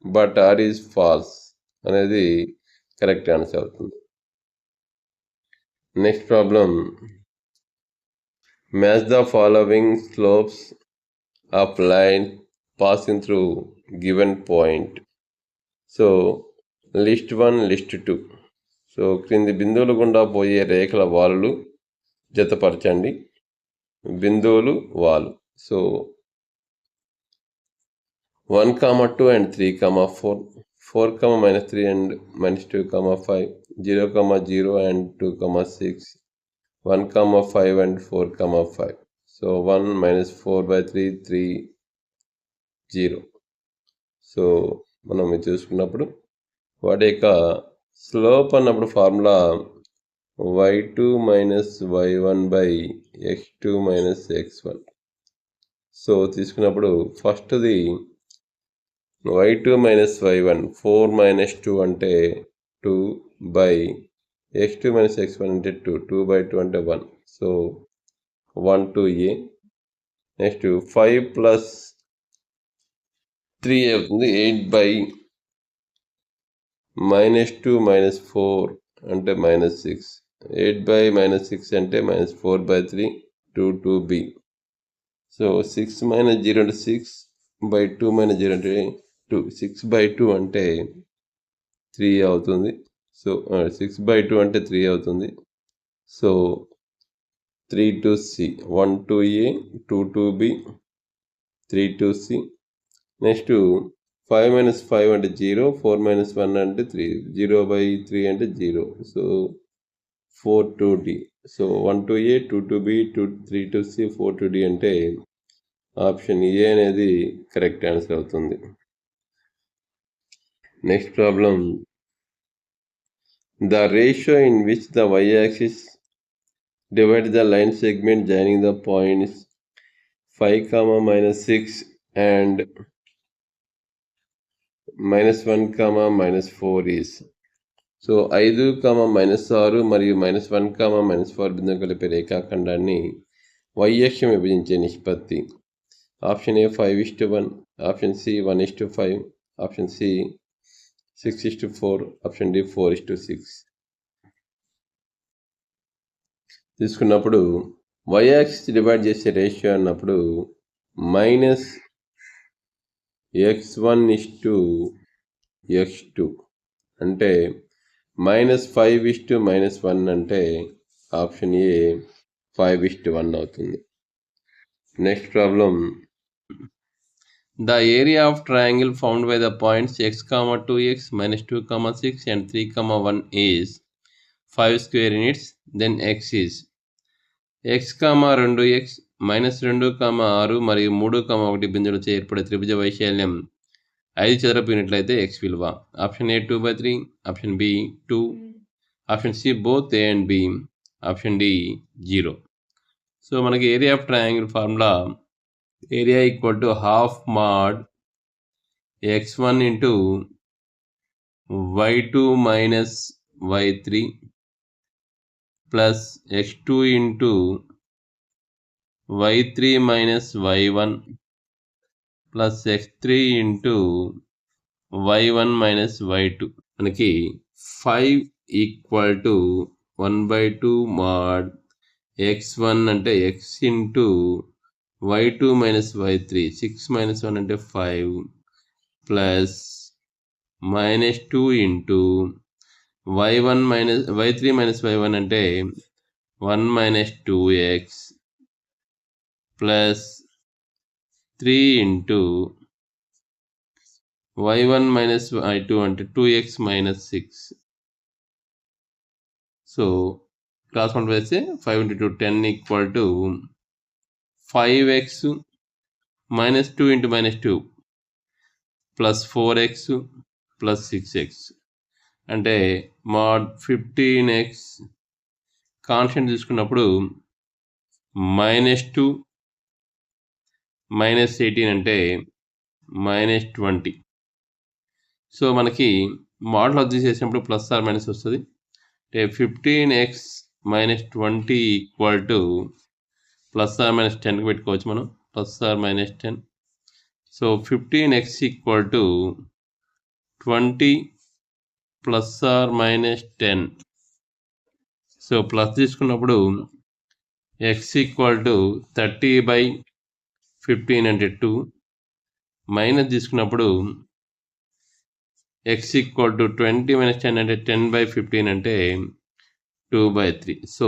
but R is false అనేది కరెక్ట్ ఆన్సర్ అవుతుంది. Next problem, match the following slopes of line passing through given point. So list 1 list 2. So క్రింది బిందువులు గుండా పోయే రేఖల వాలులు జతపరచండి. బిందువులు వాలు. So 1, 2 and 3, 4, 4, minus 3 and minus 2, 5, 0, 0 and 2, 6, 1, 5 and 4, 5. So 1 minus 4 by 3, 3, 0. So మనం ఇది చూసుకున్నప్పుడు వాటి యొక్క స్లోప్ అన్నప్పుడు formula y2 minus y1 by x2 minus x1. So తీసుకున్నప్పుడు ఫస్ట్ది y2 మైనస్ y1 4 మైనస్ 2 అంటే 2 బై x2 మైనస్ x1 అంటే 2, 2 బై 2 అంటే 1. So 1 to a. Next 5 plus 3 అవుతుంది, 8 బై మైనస్ 2 మైనస్ 4 అంటే మైనస్ 6, 8 బై మైనస్ 6 అంటే minus 4 by 3, 2 to b. So 6 minus 0 అంటే 6 by 2 minus 0 అంటే 2, 6 బై 2 అంటే 3 అవుతుంది. సో 6 బై 2 అంటే 3 అవుతుంది. So 3 to c, 1 to a, 2 to b, 3 to c. Next 5 minus 5 అంటే 0, 4 మైనస్ 1 అంటే 3, 0 బై 3 అంటే 0. So 4 to d. So 1 to a, 2 to b, 3 to c, 4 to d అంటే ఆప్షన్ ఏ అనేది కరెక్ట్ ఆన్సర్ అవుతుంది. Next problem, the ratio in which the y-axis divides the line segment joining the points 5, minus 6 and minus 1, minus 4 is. So 5, minus 6 మరియు minus 1, minus 4 బిందువు కలిపే రేఖాఖండాన్ని y-అక్షం విభజించే నిష్పత్తి. Option A 5:1, option C 1:5, option C 6:4, option D 4:6. తీసుకున్నప్పుడు y axis divide చేసే ratio అన్నప్పుడు minus x1:x2 అంటే మైనస్ 5:1 అంటే ఆప్షన్ ఏ 5:1 అవుతుంది. Next problem, the area of triangle found by the points x, 2x, minus 2, 6 and 3, 1 is 5 square units. Then x is x, 2x, minus 2, 6 మరియు 3, 1 బిందువులచే ఏర్పడే త్రిభుజ వైశాల్యం 5 చదరపు యూనిట్లు అయితే x విలువ. Option A 2/3, option B 2, option C both A and B, option D 0. So మనకి area of triangle formula area equal to half mod x1 into y2 minus y3 plus x2 into y3 minus y1 plus x3 into y1 minus y2 మనకి 5 equal to 1/2 mod x1 అంటే x into y2 minus y3 6 minus 1 అంటే 5 plus -2 into y1 minus y3 minus y1 అంటే 1 minus 2x plus 3 into y1 minus y2 అంటే 2x minus 6. So cross multiply చేస్తే 5 into 2 10 equal to 5x minus 2 into minus 2 plus 4x plus 6x అంటే mod 15x constant తీసుకున్నప్పుడు -2 -18 అంటే -20. So మనకి model అది చేసినప్పుడు plus or minus వస్తుంది. అంటే 15x minus 20 equal to plus or minus 10కి పెట్టుకోవచ్చు మనం, plus or minus 10. So 15x equal to 20 plus or minus 10. So plus తీసుకున్నప్పుడు x ఈక్వల్ టు 30/15 అంటే 2. మైనస్ తీసుకున్నప్పుడు x ఈక్వల్ టు 20 మైనస్ 10 అంటే 10/15 అంటే 2/3. సో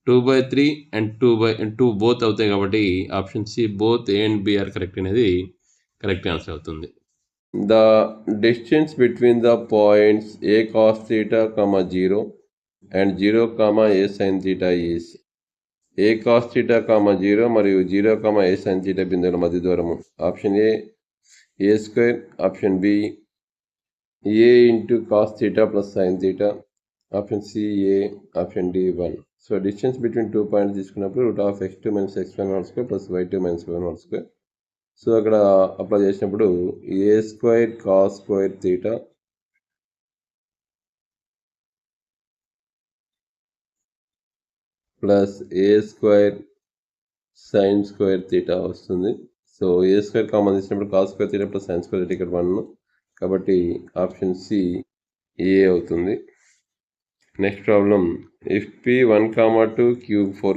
2/3 అండ్ 2 బోత్ అవుతాయి కాబట్టి option C both A and B are correct అనేది correct answer అవుతుంది. The distance between the points A cos theta, 0 and 0, A sine theta is A cos theta, 0 మరియు 0, A sine theta బిందువుల మధ్య దూరము. Option A square, option B A into cos theta plus sine theta, option C A, option D 1. So distance between 2 points తీసుకున్నప్పుడు √(x2 - x1)² plus y2 - y1². So అక్కడ apply చేసినప్పుడు A square cos square theta plus A square sine square theta వస్తుంది. So A square common తీసినప్పుడు cos square theta plus sine square theta ఇక్కడ 1, కాబట్టి option C A అవుతుంది. Next problem, if p 1, 2, q 4,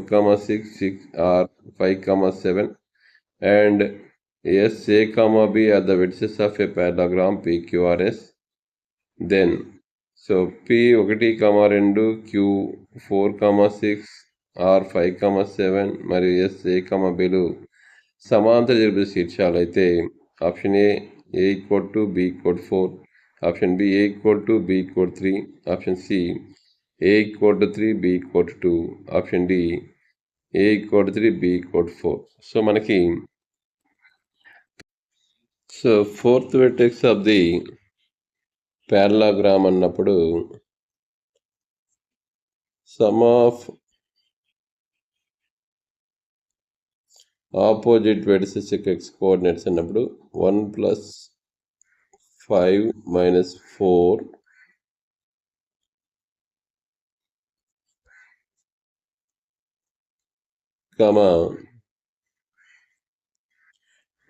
6, 6 or 5, 7 and s a, b are the vertices of a parallelogram PQRS, then so p 1, 2, q 4, 6 or 5, 7 మరియు s a, bలు సమాంతర త్రిభుజ శీర్షాలు అయితే option A equal to B equal 4, option B A equal to B equal 3, option C a equal to 3, b equal to 2, option D a equal to 3, b equal to 4. So మనకి fourth vertex of the parallelogram అన్నప్పుడు sum of opposite vertices యొక్క x coordinates అన్నప్పుడు 1 + 5 - 4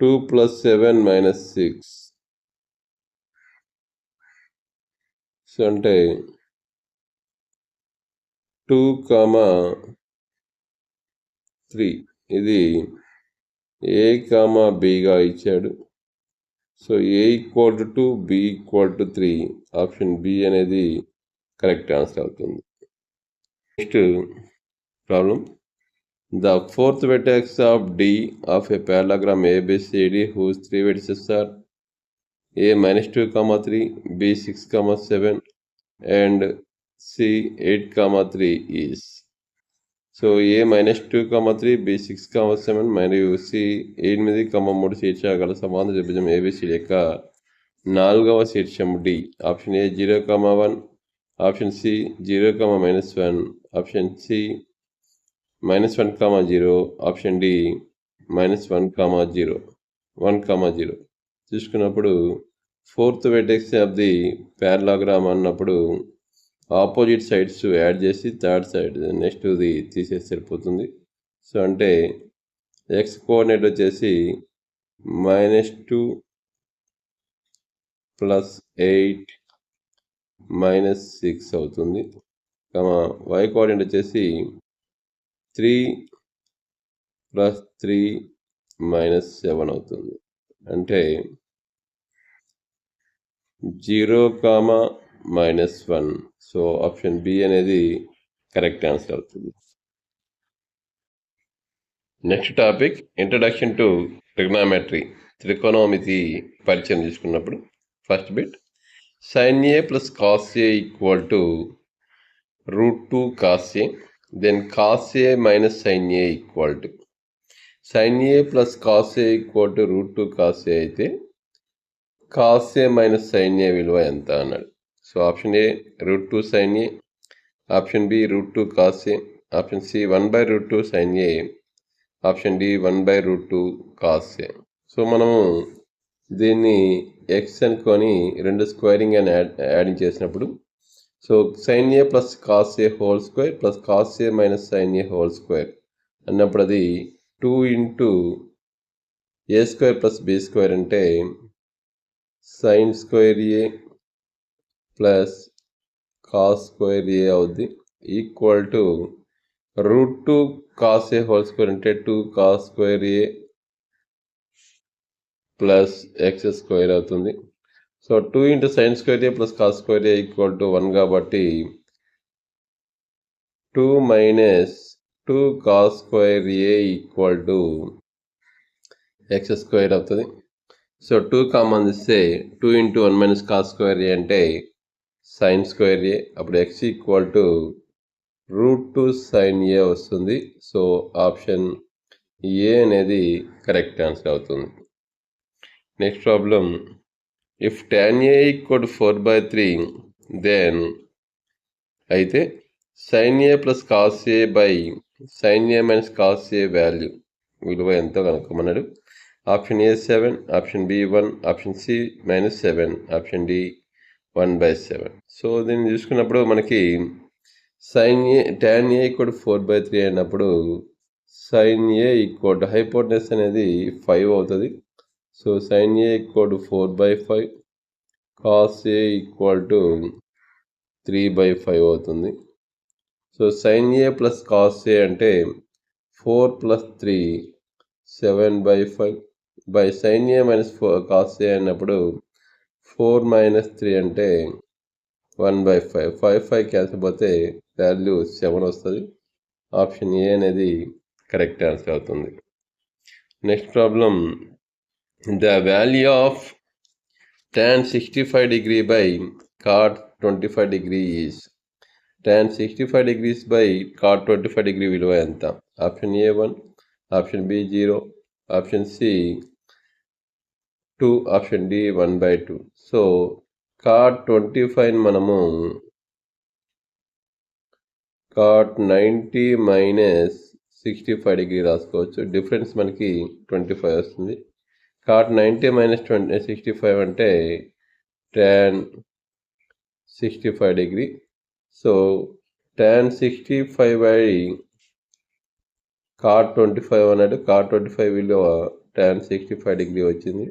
2 + 7 - 6. So అంటే 2, 3 ఇది A, బిగా ఇచ్చాడు. So A equal to 2, B equal to 3, option B అనేది correct answer అవుతుంది. Next problem, the fourth vertex of D of a parallelogram ABCD whose 3 vertices are A -2, 3, B 6, 7 and C 8, 3 is. So A -2, 3, B 6, 7 మరియు C 8, 3 శీర్షాలు గల సమాంతర త్రిభుజం ABCD యొక్క 4వ శీర్షం డి. Option A 0, 1, option C 0, -1, option C -1, 0, option D -1, 0 చూసుకున్నప్పుడు fourth vertex of the parallelogram అన్నప్పుడు ఆపోజిట్ సైడ్స్ యాడ్ చేసి థర్డ్ సైడ్ నెక్స్ట్ ది తీసేసి సరిపోతుంది. సో అంటే ఎక్స్ కోఆర్డినేట్ వచ్చేసి -2, ప్లస్ 8 మైనస్ 6 అవుతుంది. y కోఆర్డినేట్ వచ్చేసి 3 ప్లస్ 3 మైనస్ 7 అవుతుంది. అంటే 0, -1. సో ఆప్షన్ బి అనేది కరెక్ట్ ఆన్సర్ అవుతుంది. Next topic introduction to trigonometry, త్రికోణమితి పరిచయం తీసుకున్నప్పుడు first bit sin a plus cos a equal to √2 cos a, then cos a minus sin a equal to sin a plus cos a equal to √2 cos a అయితే cos a minus sin a విలువ ఎంత అన్నాడు. సో option A √2 sin a, option B √2 cos a, option C 1/√2 sin a, option D 1/√2 cos a. So మనము దీన్ని X అనుకొని రెండు squaring అని యాడింగ్ చేసినప్పుడు so sin a plus cos a whole square plus cos a minus sin a whole square అన్నప్పుడు అది 2 into a square plus b square అంటే sin square a plus cos square a అవుద్ది equal to √2 cos a whole square అంటే 2 cos square a plus x square అవుతుంది. So 2 into sin square a plus cos square a equal to 1 కాబట్టి 2 minus 2 cos square a equal to x square అవుతుంది. So 2 common ఇస్తే 2 into 1 minus cos square a అంటే sin square a, అప్పుడు x equal to √2 sin a వస్తుంది. So option A అనేది correct answer అవుతుంది. Next problem if tan a equal to 4/3 then అయితే sin a plus cos a by sin a minus cos a value విలువ ఎంతో కనుక్కోమన్నాడు. Option A 7, option B 1, option C -7, option D 1/7. So దీన్ని చూసుకున్నప్పుడు మనకి tan a equal to 4/3 అయినప్పుడు sin a equal to hypotenuse అనేది 5 అవుతుంది. So sin a equal to 4/5, cos a equal to 3/5 అవుతుంది. So sin a plus cos a అంటే 4 plus 3 7/5 by sin a minus cos a అన్నప్పుడు 4 minus 3 అంటే 1/5. 5 cancel పోతే value 7 వస్తుంది. Option A అనేది correct answer అవుతుంది. Next problem the value of tan 65 degree by cot 25 degree is tan 65 degrees by cot 25 degree విలువ ఎంత? Option A 1, option B 0, option C 2, option D 1/2. So cot 25 మనము cot 90 minus 65 degree రాసుకోవచ్చు. Difference మనకి 25 వస్తుంది. cot 90 minus 65 అంటే tan 65 degree. So tan 65 by cot 25 అన్నాడు. cot 25 విలువ tan 65 degree వచ్చింది.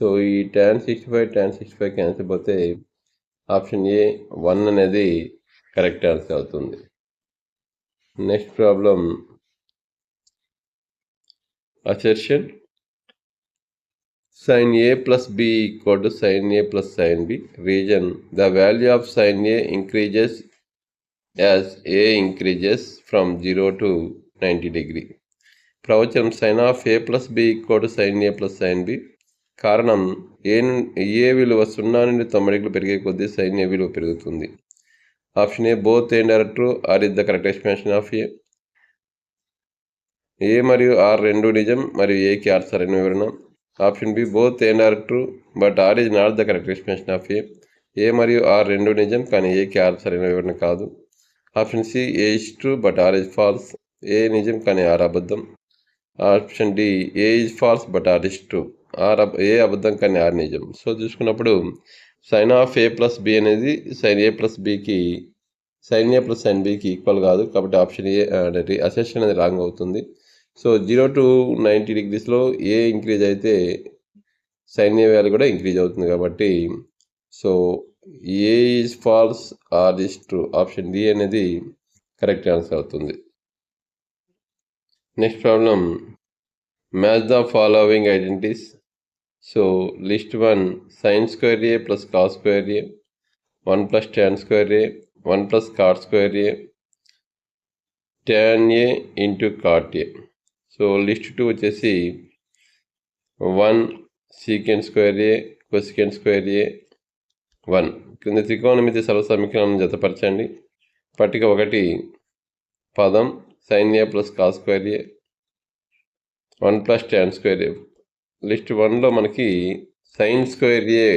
సో ఈ tan 65 క్యాన్సిల్ పోతే ఆప్షన్ ఏ 1 అనేది కరెక్ట్ ఆన్సర్ అవుతుంది. Next problem assertion sin a plus b equal to sin a plus sin b. Reason the value of sin a increases as a increases from 0 to 90 degree. ప్రవచనం sin of a plus b equal to sin a plus sin b. కారణం ఏ విలువ 0 నుండి 90 డిగ్రీలు పెరిగే కొద్దీ sin a విలువ పెరుగుతుంది. Option A both and R true R is the correct explanation of A మరియు ఆర్ రెండు నిజం మరియు ఏకి ఆర్ సరైన వివరణ. Option B both and R true but R is not the correct explanation of A మరియు ఆర్ రెండు నిజం కానీ ఏకి ఆర్ సరైన వివరణ కాదు. Option C A is true but R is false, A నిజం కానీ ఆర్ అబద్ధం. Option D A is false but R is true, A అబద్ధం కానీ ఆర్ నిజం. సో చూసుకున్నప్పుడు sin of A plus B అనేది sin a ప్లస్ బికి sin a plus sin బికి ఈక్వల్ కాదు. కాబట్టి ఆప్షన్ ఏ అసెషన్ అనేది రాంగ్ అవుతుంది. సో 0 to 90 డిగ్రీస్లో ఏ ఇంక్రీజ్ అయితే సైన్ ఏ వాల్యూ కూడా ఇంక్రీజ్ అవుతుంది కాబట్టి so A is false R is true, option D అనేది కరెక్ట్ ఆన్సర్ అవుతుంది. Next problem, match the following identities. So list 1 sin square a plus cos square a, 1 plus tan square a, 1 plus cot square a, tan a into cot a. So list 2 వచ్చేసి 1 secant square a, cosecant square a, 1. కింద త్రికోణమితి సరళ సమీకరణం జతపరచండి. పట్టిక 1 పదం sin a plus cos square a, 1 plus tan square a. List 1లో మనకి sin square a,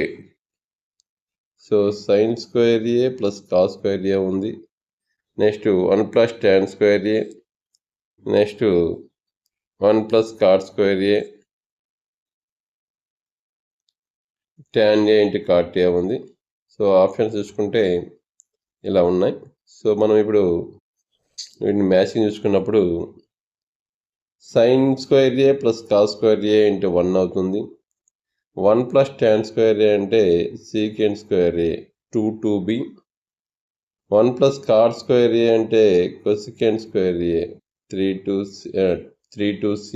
so sin square a plus cos square a ఉంది. Next 1 plus tan square a, next 1 plus cot square a, tan a into cot a ఉంది. So options చూసుకుంటే ఇలా ఉన్నాయి. So మనం ఇప్పుడు వీటిని మ్యాచింగ్ చూసుకున్నప్పుడు sin square a plus cos square a into 1 అవుతుంది. 1 plus tan square a అంటే secant square a 2b. 1 plus cot square a అంటే cosecant square a 3c.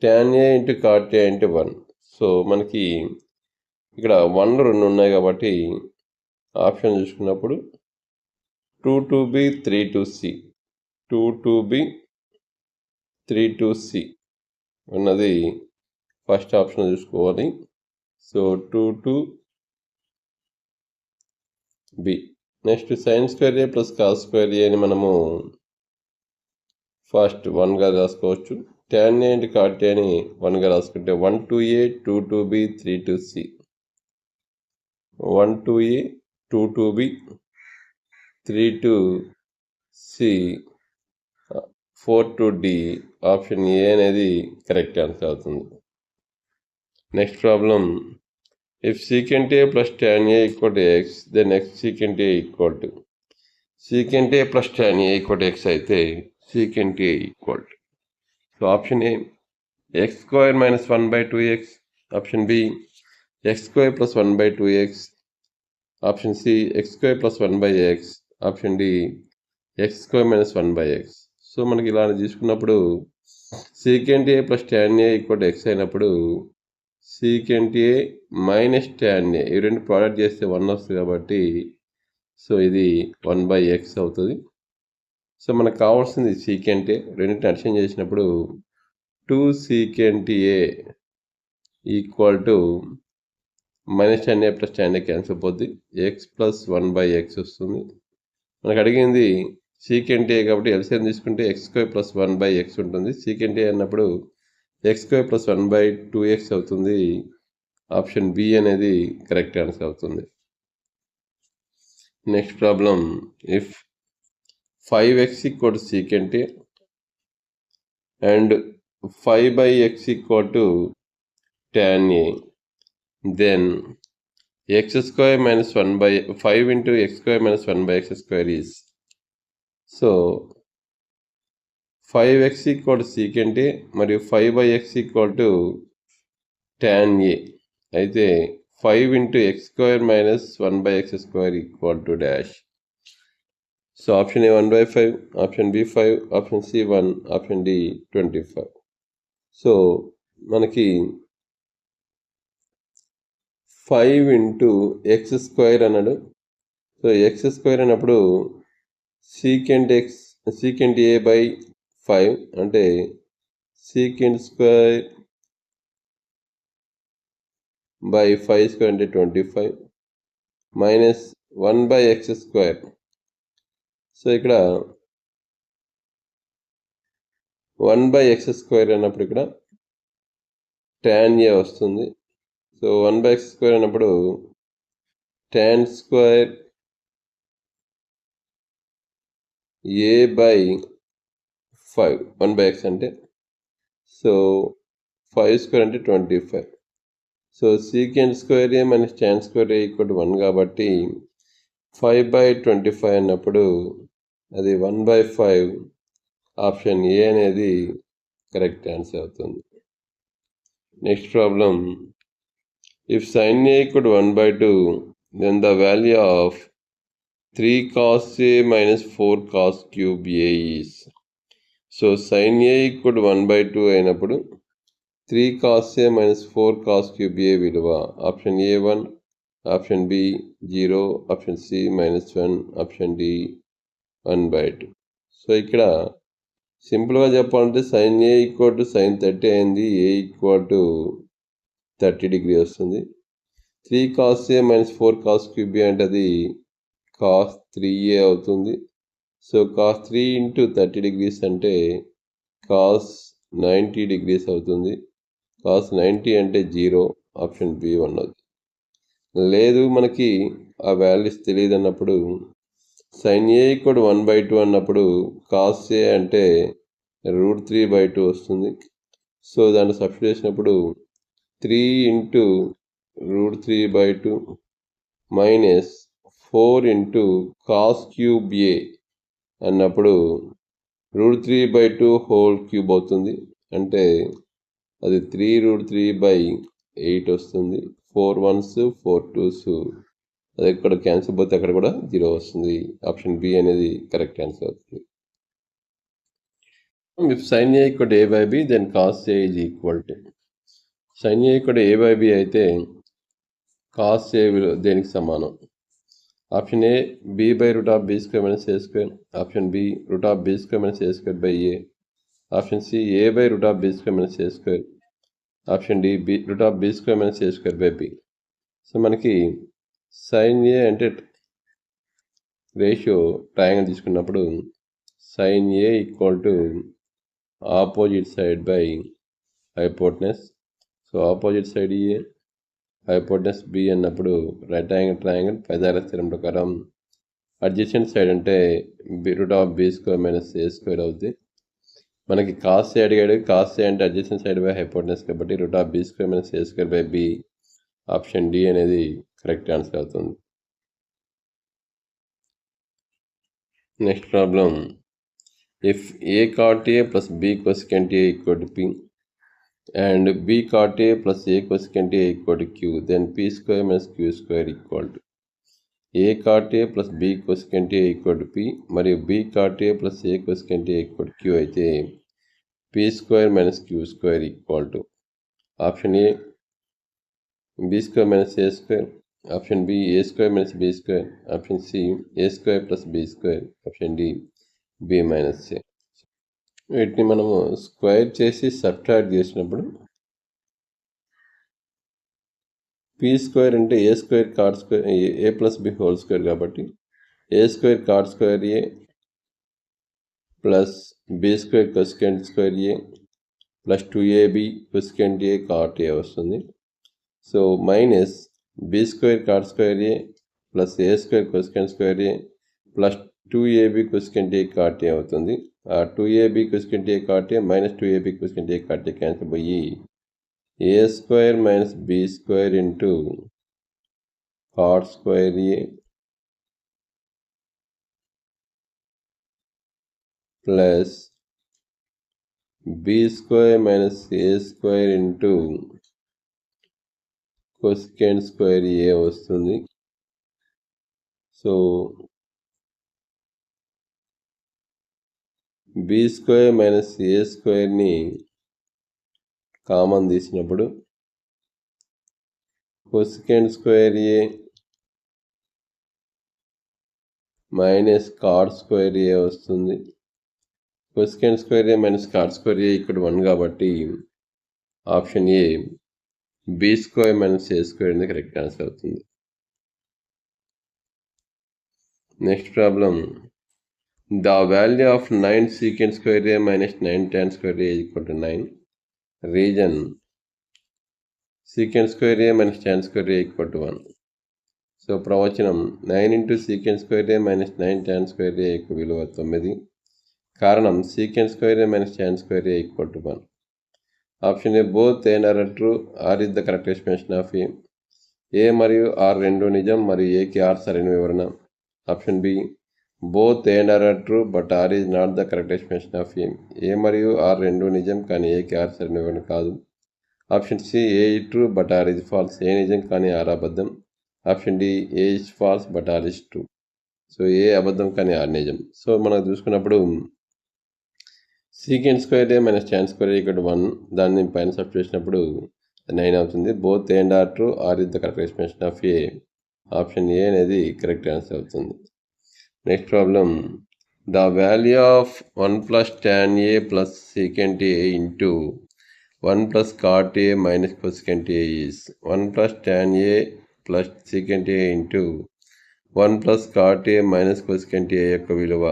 tan a into cot a అంటే 1. So మనకి ఇక్కడ 1 2 ఉన్నాయి కాబట్టి option చూసుకున్నప్పుడు 2b 3c 2b 3c ఉన్నది ఫస్ట్ ఆప్షన్ చూసుకోవాలి. So 2b. Next sin square a plus cos square a అని మనము ఫస్ట్ 1గా రాసుకోవచ్చు. tan a into cot a అని 1గా రాసుకుంటే 1 2a 2b 3c, 1 2a 2b 3c 4 D, option A అనేది కరెక్ట్ ఆన్సర్ అవుతుంది. Next problem, if secant a plus tan a equal to x, then x secant a equal to secant a plus tan a equal to x అయితే secant a equal to, so option A x square minus 1 by 2x, option B x square plus 1 by 2x, option C x square plus 1 by x, option D x square minus 1 by x. So మనకి ఇలా తీసుకున్నప్పుడు secant a plus tan a equal to x అయినప్పుడు secant a minus tan a ఈ రెండు product చేస్తే 1 వస్తుంది కాబట్టి so ఇది 1/x అవుతుంది. సో మనకు కావాల్సింది secant a, రెండింటిని అడిషన్ చేసినప్పుడు 2 secant a equal to minus tan a plus tan a cancel అయిపోద్ది, x ప్లస్ 1/x వస్తుంది. మనకు అడిగింది secant a కాబట్టి ఎల్సిఎం తీసుకుంటే x స్క్వేర్ ప్లస్ 1/x ఉంటుంది. secant a అన్నప్పుడు x స్క్వేర్ ప్లస్ 1/2x అవుతుంది. ఆప్షన్ బి అనేది కరెక్ట్ ఆన్సర్ అవుతుంది. Next problem, if 5x equal to secant a and 5/x equal to tan a, then x square minus 5 into x square minus 1/x square is, so 5x equal to secant a మరియు 5/x equal to tan a అయితే 5 into x square minus 1/x square equal to dash. So option A 1/5, option B 5, option C 1, option D 25. So మనకి 5 into x square అన్నాడు. So x square అన్నప్పుడు secant a by 5 అంటే secant square by 5 square అంటే 25 minus 1/x square. So ఇక్కడ 1/x square అన్నప్పుడు ఇక్కడ tan a వస్తుంది. So 1/x square అన్నప్పుడు tan square a by 5, 1/x అంటే సో 5 స్క్వేర్ అంటే 25. So secant square a minus tan square a equal to 1 కాబట్టి 5/25 అన్నప్పుడు అది 1/5, ఆప్షన్ ఏ అనేది కరెక్ట్ ఆన్సర్ అవుతుంది. Next problem, If sin A equal to 1 by 2, then the value of 3 cos A minus 4 cos cube A is. So sin A equal to 1 by 2 అయినప్పుడు 3 cos A minus 4 cos cube A విలువ option A 1, option B 0, option C -1, option D 1 by 2. So ఇక్కడ సింపుల్గా చెప్పాలంటే sin A equal to sin 30 అయింది, ఏ equal to 30 degree వస్తుంది. 3 cos A minus 4 cos cube A అంటే అది cos 3A అవుతుంది. So cos 3 into 30 degrees అంటే cos 90 degrees అవుతుంది. cos 90 అంటే 0, ఆప్షన్ బి 1 అవుతుంది. లేదు మనకి ఆ వాల్యూస్ తెలియదు అన్నప్పుడు sin A ఈక్వల్ 1 by 2 అన్నప్పుడు cos A అంటే √3/2 వస్తుంది. సో దాన్ని సబ్స్టిట్యూట్ చేసినప్పుడు 3 into √3/2 minus 4 into cos cube A అన్నప్పుడు √3/2 హోల్ క్యూబ్ అవుతుంది. అంటే అది 3√3/8 వస్తుంది. 4 1s 4 2s అది ఇక్కడ క్యాన్సిల్ పోతే అక్కడ కూడా 0 వస్తుంది. ఆప్షన్ బి అనేది కరెక్ట్ ఆన్సర్ అవుతుంది. If sin A equal to A by B, then cos A is equal to. sin A equal to A by B అయితే cos A విలువ దేనికి సమానం? Option A b by root of b square minus a square, option B root of b square minus a square by a, option C a by root of b square minus a square, option D root of b square minus a square by b. So మనకి sin A అంటే ratio triangle తీసుకున్నప్పుడు sin A equal to opposite side by hypotenuse. So opposite side A, hypotenuse B అన్నప్పుడు right angle triangle Pythagoras theorem ప్రకారం adjacent side అంటే root of B square minus A square అవుతుంది. మనకి cos A అడిగాడు, cos A అంటే adjacent side by hypotenuse కాబట్టి root of B square minus A square by B, option D అనేది correct answer అవుతుంది. Next problem, if A cot A plus B cosecant A equal to P and B cot A plus A cosecant A equal to Q, then P square minus Q square equal to A cot A plus B cosecant A equal to P మరియు B cot A plus A cosecant A equal to Q అయితే P square minus Q square equal to option A B square minus A square, option B A square minus B square, option C A square plus B square, option D B minus A. వీటిని మనము square చేసి subtract చేసినప్పుడు P square అంటే A square cot square A plus B whole square కాబట్టి A square cot square A plus B square cosecant square A plus 2ab cosecant A cot A వస్తుంది. So minus B square cot square A plus A square cosecant square A plus 2ab cosecant A cot A అవుతుంది. 2ab cosecant A cot A minus 2ab cosecant A cot A cancel పోయి A square minus B square into cot square A plus B square minus A square into cosecant square A వస్తుంది. So B square minus A స్క్వేర్ని common తీసినప్పుడు cosecant square A minus cot square A వస్తుంది. Cosecant square A minus cot square A ఇక్కడ 1 కాబట్టి option A B square minus A square అనేది correct answer అవుతుంది. Next problem, the value of 9 secant square a minus 9 tan square a is equal to 9. Reason secant square a minus tan square a equal to 1. So ప్రవచనం 9 into secant square a minus 9 tan square a యొక్క విలువ 9. కారణం secant square a minus tan square a equal to 1. Option A both and R true, R is the correct explanation of A. A మరియు R రెండు నిజం మరియు ఏకి R సరైన వివరణ. Option B both and R true but R is not the correct explanation of A. A మరియు R రెండు నిజం కానీ ఏకి ఆర్ సరైన వివరణ కాదు. Option C A true but R is false, A నిజం కానీ ఆర్ అబద్ధం. Option D A is false but R is true. So A అబద్ధం కానీ ఆర్ నిజం. సో మనం చూసుకున్నప్పుడు secant square A minus tan square ఇక్కడ 1 దాన్ని పైన సబ్స్టిట్యూట్ చేసినప్పుడు 9 అవుతుంది. Both A and R true, R is the correct expression of A. Option A అనేది కరెక్ట్ ఆన్సర్ అవుతుంది. Next problem, the value of 1 plus tan A plus secant A into 1 plus cot A minus cosecant A is 1 plus tan A plus secant A into 1 plus cot A minus cosecant A యొక్క విలువ.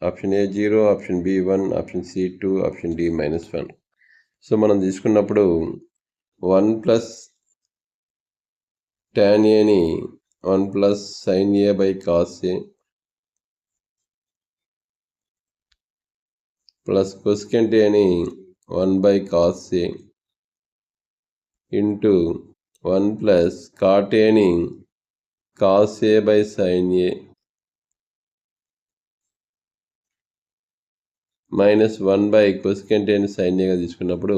Option A 0, option B 1, option C 2, option D -1. So మనం తీసుకున్నప్పుడు 1 plus tan ఏని 1 plus sin A by cos A plus cosecant ఏని 1 by cos A into 1 plus cot ఏని cos A by sin A -1 by cosecant ఏని sin ఏగా తీసుకున్నప్పుడు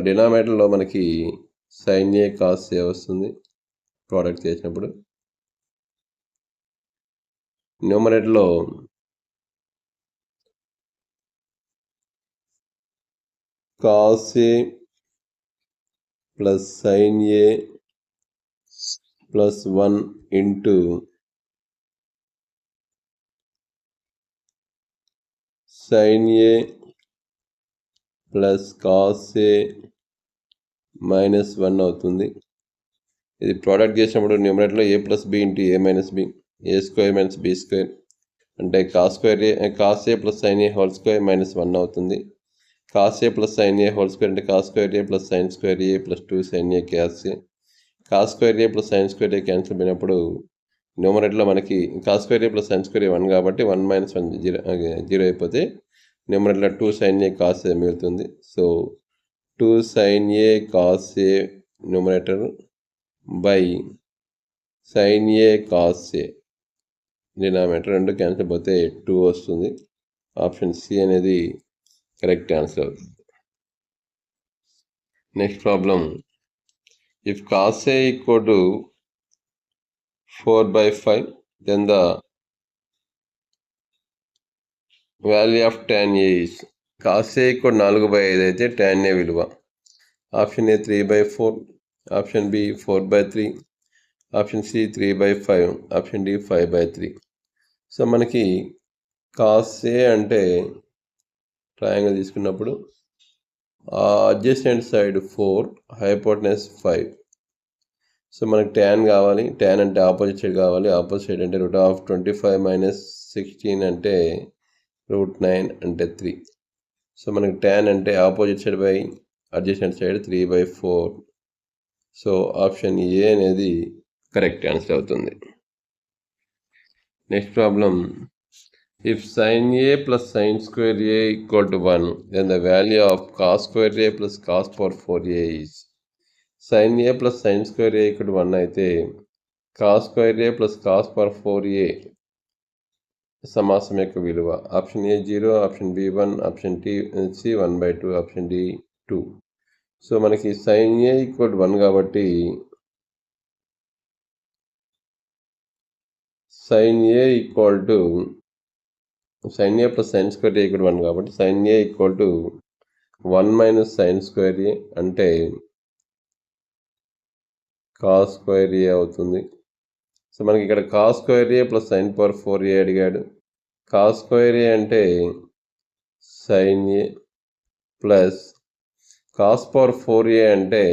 డినామినేటర్లో మనకి sin A cos ఏ వస్తుంది ప్రోడక్ట్ చేసినప్పుడు. న్యూమరేటర్లో cos A plus sin A plus 1 into sin A plus cos A -1 అవుతుంది. ఇది ప్రోడక్ట్ చేసినప్పుడు న్యూమరేటర్లో A plus B into A minus B, A square minus B square అంటే cos A plus sin A whole square -1 అవుతుంది. Cos A plus sin A whole square అంటే cos square A plus sin square A plus 2 sin A cos A. Cos square A plus sin square A cancel అయినప్పుడు న్యూమరేటర్లో మనకి cos square A plus sin square ఏ 1 కాబట్టి 1 - 1 0 అయిపోతే న్యూమరేటర్లో 2 sin A cos A మిగులుతుంది. So 2 sin A cos A numerator by sin A cos A denominator రెండు cancel అయిపోతే 2 వస్తుంది. ఆప్షన్ సి అనేది కరెక్ట్ ఆన్సర్ అవుతుంది. Next problem, if cos A equal to 4/5 then the value of tan A is. Cos A equal 4/5 అయితే tan A విలువ. Option A 3/4, option B 4/3, option C 3/5, option D 5/3. So మనకి cos A అంటే triangle తీసుకున్నప్పుడు adjacent side 4, hypotenuse 5. So మనకి tan కావాలి, tan అంటే opposite side కావాలి, opposite side అంటే √25 - 16 అంటే √9 అంటే 3. సో మనకి tan అంటే opposite side by adjacent side 3/4. So option A అనేది కరెక్ట్ ఆన్సర్ అవుతుంది. Next problem, if sin A plus sin square A equal to 1 then the value of cos square A plus cos power 4a is. sin A plus sin square A equal to 1 అయితే cos square A plus cos power 4a సమాసం యొక్క విలువ. Option A 0, option B 1, option C 1/2, option D 2. So మనకి sin A equal to 1 కాబట్టి sin A equal to sin A plus sin square A equal 1 కాబట్టి sin A equal to 1 - sin square A అంటే cos square A అవుతుంది. So మనకి ఇక్కడ cos square A plus sin power 4a అడిగాడు. Cos square A అంటే sin A plus cos power 4a అంటే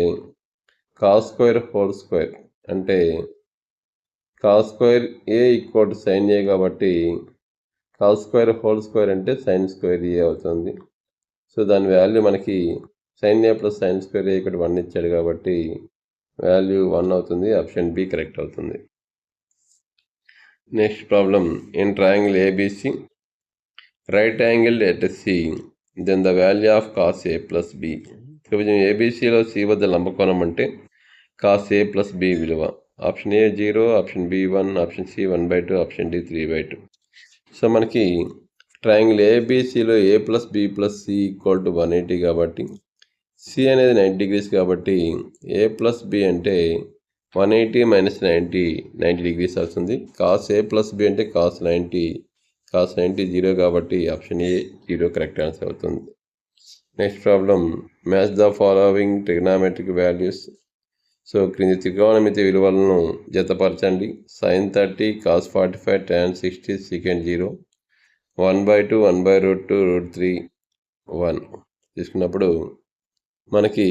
cos square whole square అంటే cos square A equal to sin A కాబట్టి cos square whole square అంటే sin square A అవుతుంది. So దాని value మనకి sin A plus sin square A ఇక్కడ 1 ఇచ్చాడు కాబట్టి వాల్యూ 1 అవుతుంది. ఆప్షన్ బి కరెక్ట్ అవుతుంది. Next problem, in triangle ABC right angle at C then the value of cos A plus B. త్రిభుజం ఏబిసిలో సి వద్ద లంబకోణం అంటే కాస్ ఏ ప్లస్ బి విలువ. Option A 0, option B 1, option C 1/2, option D 3/2. So మనకి triangle ఏబిసిలో A plus B plus C equal to 180 కాబట్టి C అనేది 90 డిగ్రీస్ కాబట్టి ఏ ప్లస్ బి అంటే 180 మైనస్ 90 డిగ్రీస్ అవుతుంది. కాస్ ఏ ప్లస్ బి అంటే cos 90 zero కాబట్టి option A zero correct answer అవుతుంది. Next problem, match the following trigonometric values. So క్రింది త్రికోణమితి విలువలను జతపరచండి. సైన్ 30, కాస్ 45, tan 60, secant 0, 1/2, 1/√2, √3, 1 తీసుకున్నప్పుడు మనకి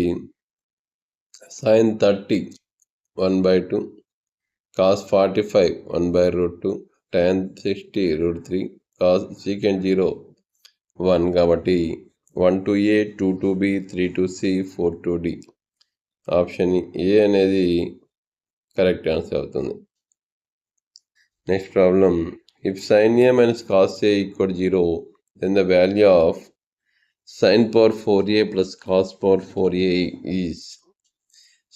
sine 30 1/2, cos 45 1/√2, tan 60 √3, cos secant 0 1 కాబట్టి 1 to A, 2 to B, 3 to C, 4 to D. Option A అనేది correct answer అవుతుంది. Next problem, if sine A minus cos A equal 0 then the value of sine power 4a plus cos power 4a is.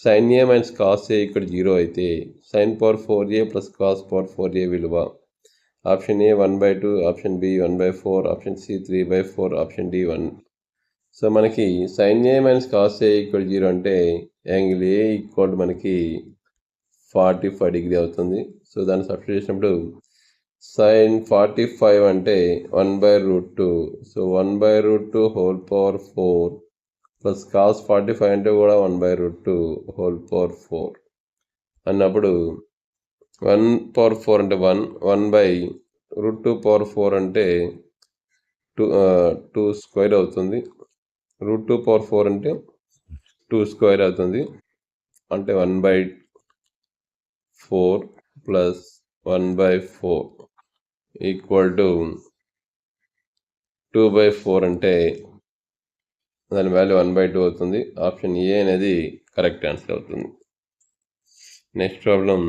Sine A minus cos A equal 0 అయితే sine power 4a plus cos power 4a విలువ option A 1/2, option B 1/4, option C 3/4, option D 1. So మనకి sine A minus cos A equal 0 అంటే angle A equal మనకి 45 degree అవుతుంది. So దాన్ని substitute చేసినప్పుడు sign 45 అంటే 1/√2. So 1/√2 whole power 4 plus cos 45 అంటే కూడా 1/√2 హోల్ పవర్ 4 అన్నప్పుడు 1/4 అంటే 1/√2 పవర్ 4 అంటే 2 స్క్వేర్ అవుతుంది. √2 పవర్ 4 అంటే 2 స్క్వేర్ అవుతుంది. అంటే 1/4 ప్లస్ 1/4 ఈక్వల్ టు 2/4 అంటే దాని వాల్యూ 1/2 అవుతుంది. ఆప్షన్ ఏ అనేది కరెక్ట్ ఆన్సర్ అవుతుంది. Next problem,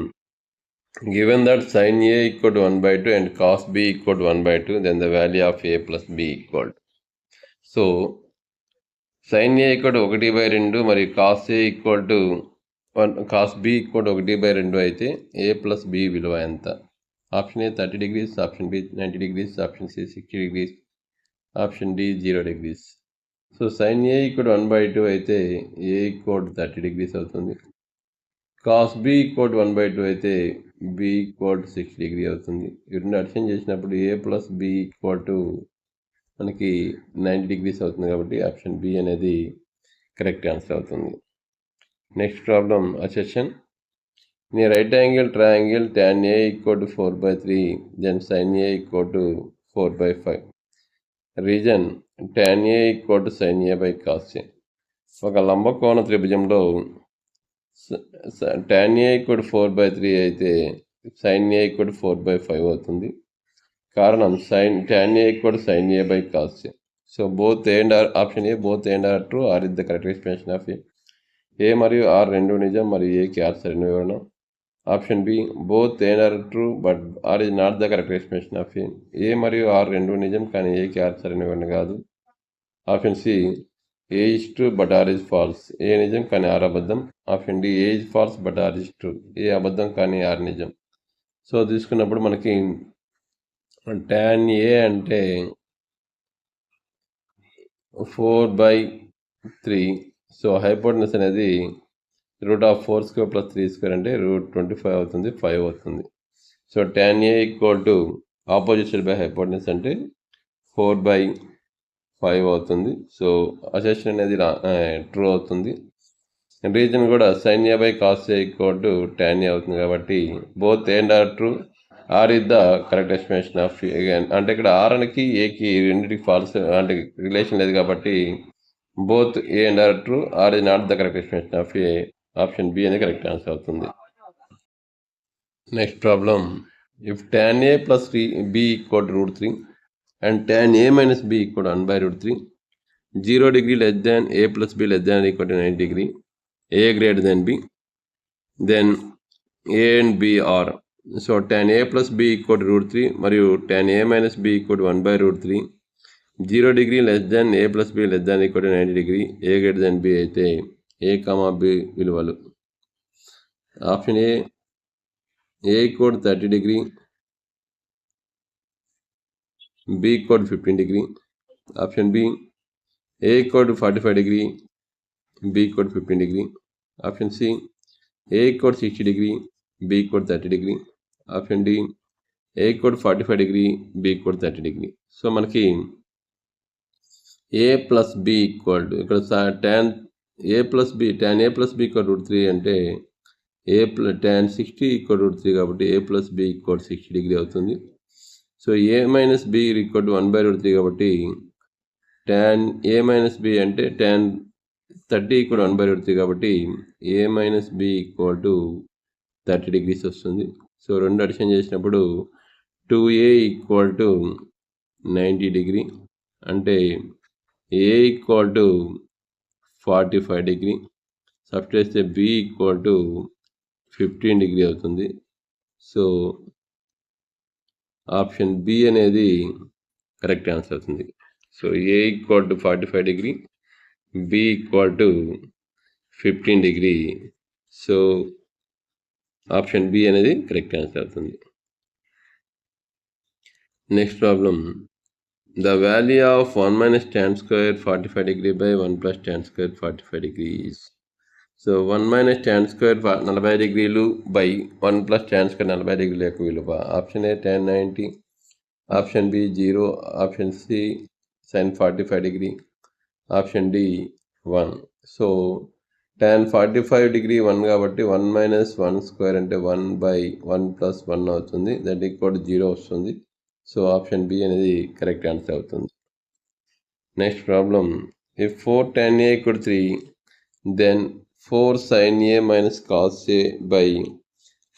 given that sine A equal to 1/2 and cos B equal to 1/2 then the value of A plus B equal. So sine A equal to 1/2 మరియు cos A equal to cos B equal to 1/2 అయితే A plus B విలువ ఎంత? Option A 30 degrees, option B 90 degrees, option C 60 degrees, option D 0 degrees. So sine A equal to 1/2 అయితే ఏ equal to 30 degrees అవుతుంది. Cos B equal to 1/2 అయితే B equal to 60 degree అవుతుంది. వీటిని addition చేసినప్పుడు A plus B equal to మనకి 90 degrees అవుతుంది కాబట్టి option B అనేది కరెక్ట్ ఆన్సర్ అవుతుంది. Next problem, assertion. In a right angle triangle tan A equal to 4/3 then sin A equal to 4/5. Reason tan A equal to sin A by cos A. ఒక లంబకోణ త్రిభుజంలో tan A equal to 4/3 అయితే sin A equal to 4/5 అవుతుంది. కారణం tan A equal to sin A by cos A. So both and R, option A both and R true, R is the correct explanation of A మరియు R రెండు నిజం మరియు ఏకి R సరైన వివరణ. Option B both and R true but R is not the correct explanation of A మరియు R రెండు నిజం కానీ ఏకి ఆర్ సరైన వివరణ కాదు. Option C A is true but R is false, A నిజం కానీ ఆర్ అబద్ధం. Option D A is false but R is true, A అబద్ధం కానీ ఆర్ నిజం. సో తీసుకున్నప్పుడు మనకి tan ఏ అంటే 4/3. సో హైపోటెనస్ అనేది √4² + 3² అంటే √25 అవుతుంది, 5 అవుతుంది. So tan A equal to opposite side by hypotenuse అంటే 4/5 అవుతుంది. సో అసెషన్ అనేది ట్రూ అవుతుంది. రీజన్ కూడా sin A by cos A equal to tan A అవుతుంది కాబట్టి both and R true, R is the correct explanation of A. అంటే ఇక్కడ are అనికి ఏకి రెండింటికి ఫాల్స్ అంటే రిలేషన్ లేదు కాబట్టి both A and R true, R is not the correct explanation of A. Option B అనేది కరెక్ట్ ఆన్సర్ అవుతుంది. Next problem, if tan A plus B equal to √3 and tan A minus B equal to 1/√3, 0 degree less than A plus B less than equal to 90 degree, A greater than B, then A and B are. So tan A plus B equal to √3 మరియు tan A minus B equal to 1/√3, 0 degree less than A plus B less than equal to 90 degree, A greater than B అయితే A comma B విలువలు. Option A equal to 30 degree, B equal to 15 degree, option B A equal to 45 degree, B equal to 15 degree. Option C, A equal to 60 degree, B equal to 30 degree. Option D, A equal to 45 degree, B equal to 30 degree. So మనకి A plus B equal to ఇక్కడ tan A plus B equal to √3 అంటే tan 60 equal to √3 కాబట్టి A plus B equal to 60 degree అవుతుంది. So A minus B equal to 1/√3 కాబట్టి tan A minus B అంటే tan 30 equal to 1/√3 కాబట్టి A minus B equal to 30 degrees వస్తుంది. So రెండు addition చేసినప్పుడు 2A equal to 90 degree అంటే A equal to 45 degree. Substitute చేస్తే B equal to 15 degree అవుతుంది. So option B అనేది correct answer అవుతుంది. So A equal to 45 degree, B equal to 15 degree. So option B అనేది correct answer అవుతుంది. Next problem, the value of 1 minus tan square 45 degree by 1 plus tan square 45 degrees. So 1 minus tan square 40 డిగ్రీలు by 1 plus tan square 40 డిగ్రీల యొక్క విలువ. Option A tan 90, option B 0, option C sin 45 degree, option D 1. So tan 45 degree 1 కాబట్టి 1 minus 1 square అంటే 1 by 1 plus 1 అవుతుంది. That equal to 0 వస్తుంది. So option B అనేది correct answer అవుతుంది. Next problem, if 4 tan A equal to 3, then 4 sin A minus cos A by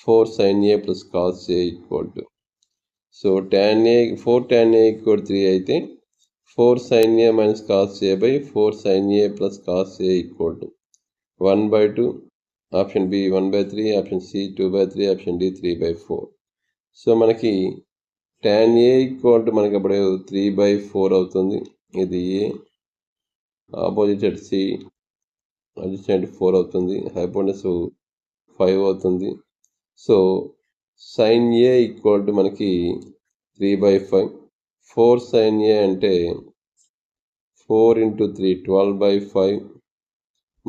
4 sin A plus cos A equal to. So 4 tan A equal to 3 అయితే 4 sin A minus cos A by 4 sin A plus cos A equal to 1/2. Option B 1/3, option C 2/3, option D 3/4. So మనకి tan A equal to మనకి అప్పుడు 3/4 అవుతుంది. ఇది ఏ, opposite C, adjacent 4 అవుతుంది, hypotenuse 5 అవుతుంది. So sin A equal to మనకి 3/5. 4 sin A అంటే 4 into 3 12/5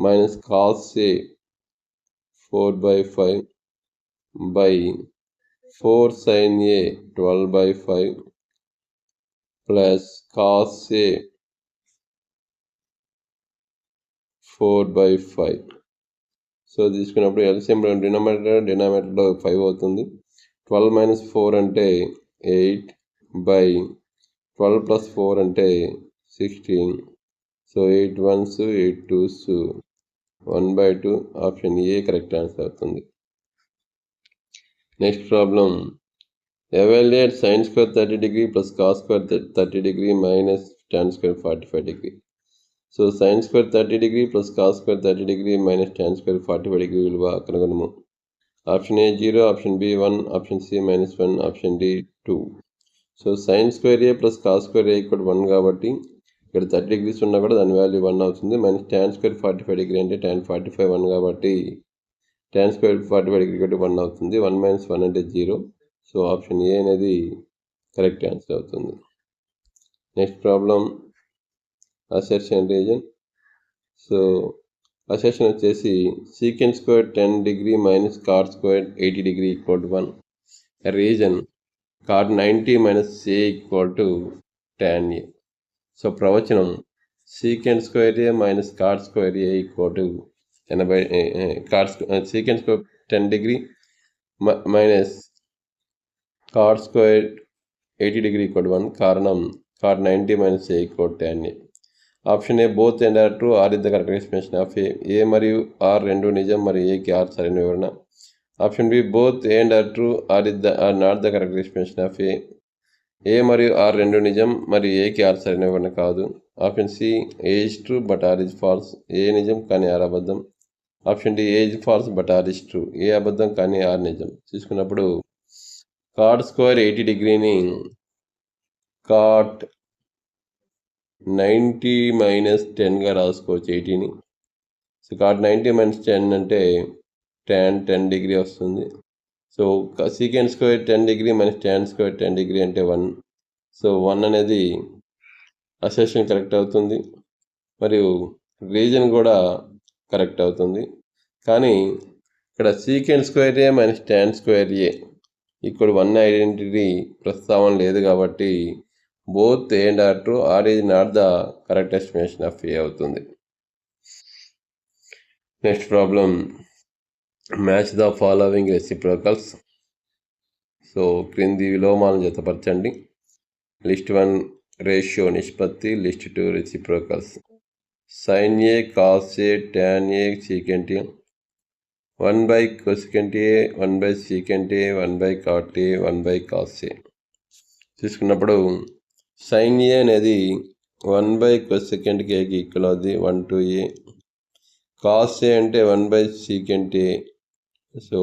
minus cos A 4/5 by 4 sin A 12/5 plus cos A 4/5. So తీసుకున్నప్పుడు ఎల్సిఎం డినామినేటర్లో 5 అవుతుంది. 12 minus 4 అంటే 8 by 12 plus 4 అంటే 16. So 8 1s 8 2s 1/2. Option A correct answer అవుతుంది. Next problem, evaluate sin square 30 degree plus cos square 30 degree minus tan square 45 degree. So sin square 30 degree plus cos square 30 degree minus tan square 45 degree విలువ కనుగొనము. Option A 0, option B 1, option C -1, option D 2. So sin square A plus cos square A equal 1 కాబట్టి ఇక్కడ 30 degrees ఉన్నా కూడా దాని value 1 అవుతుంది. Minus tan square 45 degree అంటే tan 45 1 కాబట్టి tan square 45 degree కాబట్టి 1 అవుతుంది. 1 minus 1 అంటే 0. సో ఆప్షన్ ఏ అనేది కరెక్ట్ ఆన్సర్ అవుతుంది. Next problem, assertion reason. So assertion వచ్చేసి secant square 10 degree minus cot square 80 degree equal to 1. Reason cot 90 minus A equal to tan A. So ప్రవచనం secant square A minus cot square A equal to 80, secant square 10 degree minus cot square 80 degree equal to 1. కారణం cot 90 minus A equal to tan A. Option A both and R true, R is the correct explanation of A. A మరియు R రెండు నిజం మరియు ఏకి R సరైన వివరణ. Option B both A and R true, R not the correct explanation of A. A మరియు R రెండు నిజం మరియు ఏకి ఆర్ సరైన వివరణ కాదు. Option C A is true but R is false, A నిజం కానీ ఆర్ అబద్ధం. Option D A is false but R is true, A అబద్ధం కానీ ఆర్ నిజం. తీసుకున్నప్పుడు cot square 80 degreeని cot 90 minus 10గా రాసుకోవచ్చు 80ని. సో cot 90 minus 10 అంటే tan 10 degree వస్తుంది. So secant square 10 degree minus tan square 10 degree అంటే 1. సో 1 అనేది అసెర్షన్ కరెక్ట్ అవుతుంది. మరియు రీజన్ కూడా కరెక్ట్ అవుతుంది. కానీ ఇక్కడ secant square A minus tan square A ఇక్కడ 1 ఐడెంటిటీ ప్రస్తావన లేదు కాబట్టి both A and R true, R is not the correct estimation of A అవుతుంది. Next problem, match the following reciprocals. So క్రింది విలోమాలను జతపరచండి. లిస్ట్ 1 రేషియో నిష్పత్తి, list 2 reciprocals. Sine A cos A tan A secant A, 1 cosecant A, 1 secant A, 1 cot A, 1 cos A. చూసుకున్నప్పుడు sign ఏ అనేది 1 cosecant ఏకి equal అవుతుంది, 1 to a. Cos A అంటే 1 secant A, so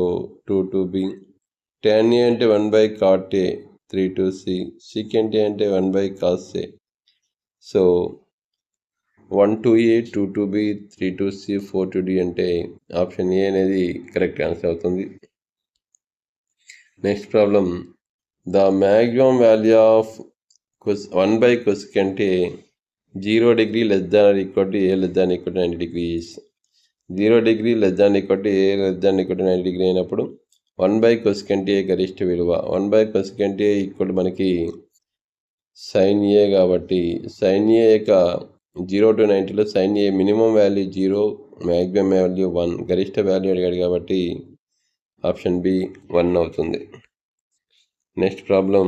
2 to b. Tan A అంటే 1 cot A, 3 to c. secant ఏ అంటే 1 cos A, so 1 to a, 2 to b, 3 to c, 4 to d అంటే option A అనేది correct answer అవుతుంది. Next problem, the maximum value of 1 cosecant A 0 degree less than or equal to a less than or equal to 90 degrees. 0 degree less than or equal to a less than or equal to 90 degree అయినప్పుడు 1 cosecant ఏ గరిష్ట విలువ. 1 cosecant A equal మనకి sine A కాబట్టి sine A యొక్క 0 to 90లో sine A minimum value 0, maximum value 1, గరిష్ట value అడిగాడు కాబట్టి ఆప్షన్ బి 1 అవుతుంది. Next problem,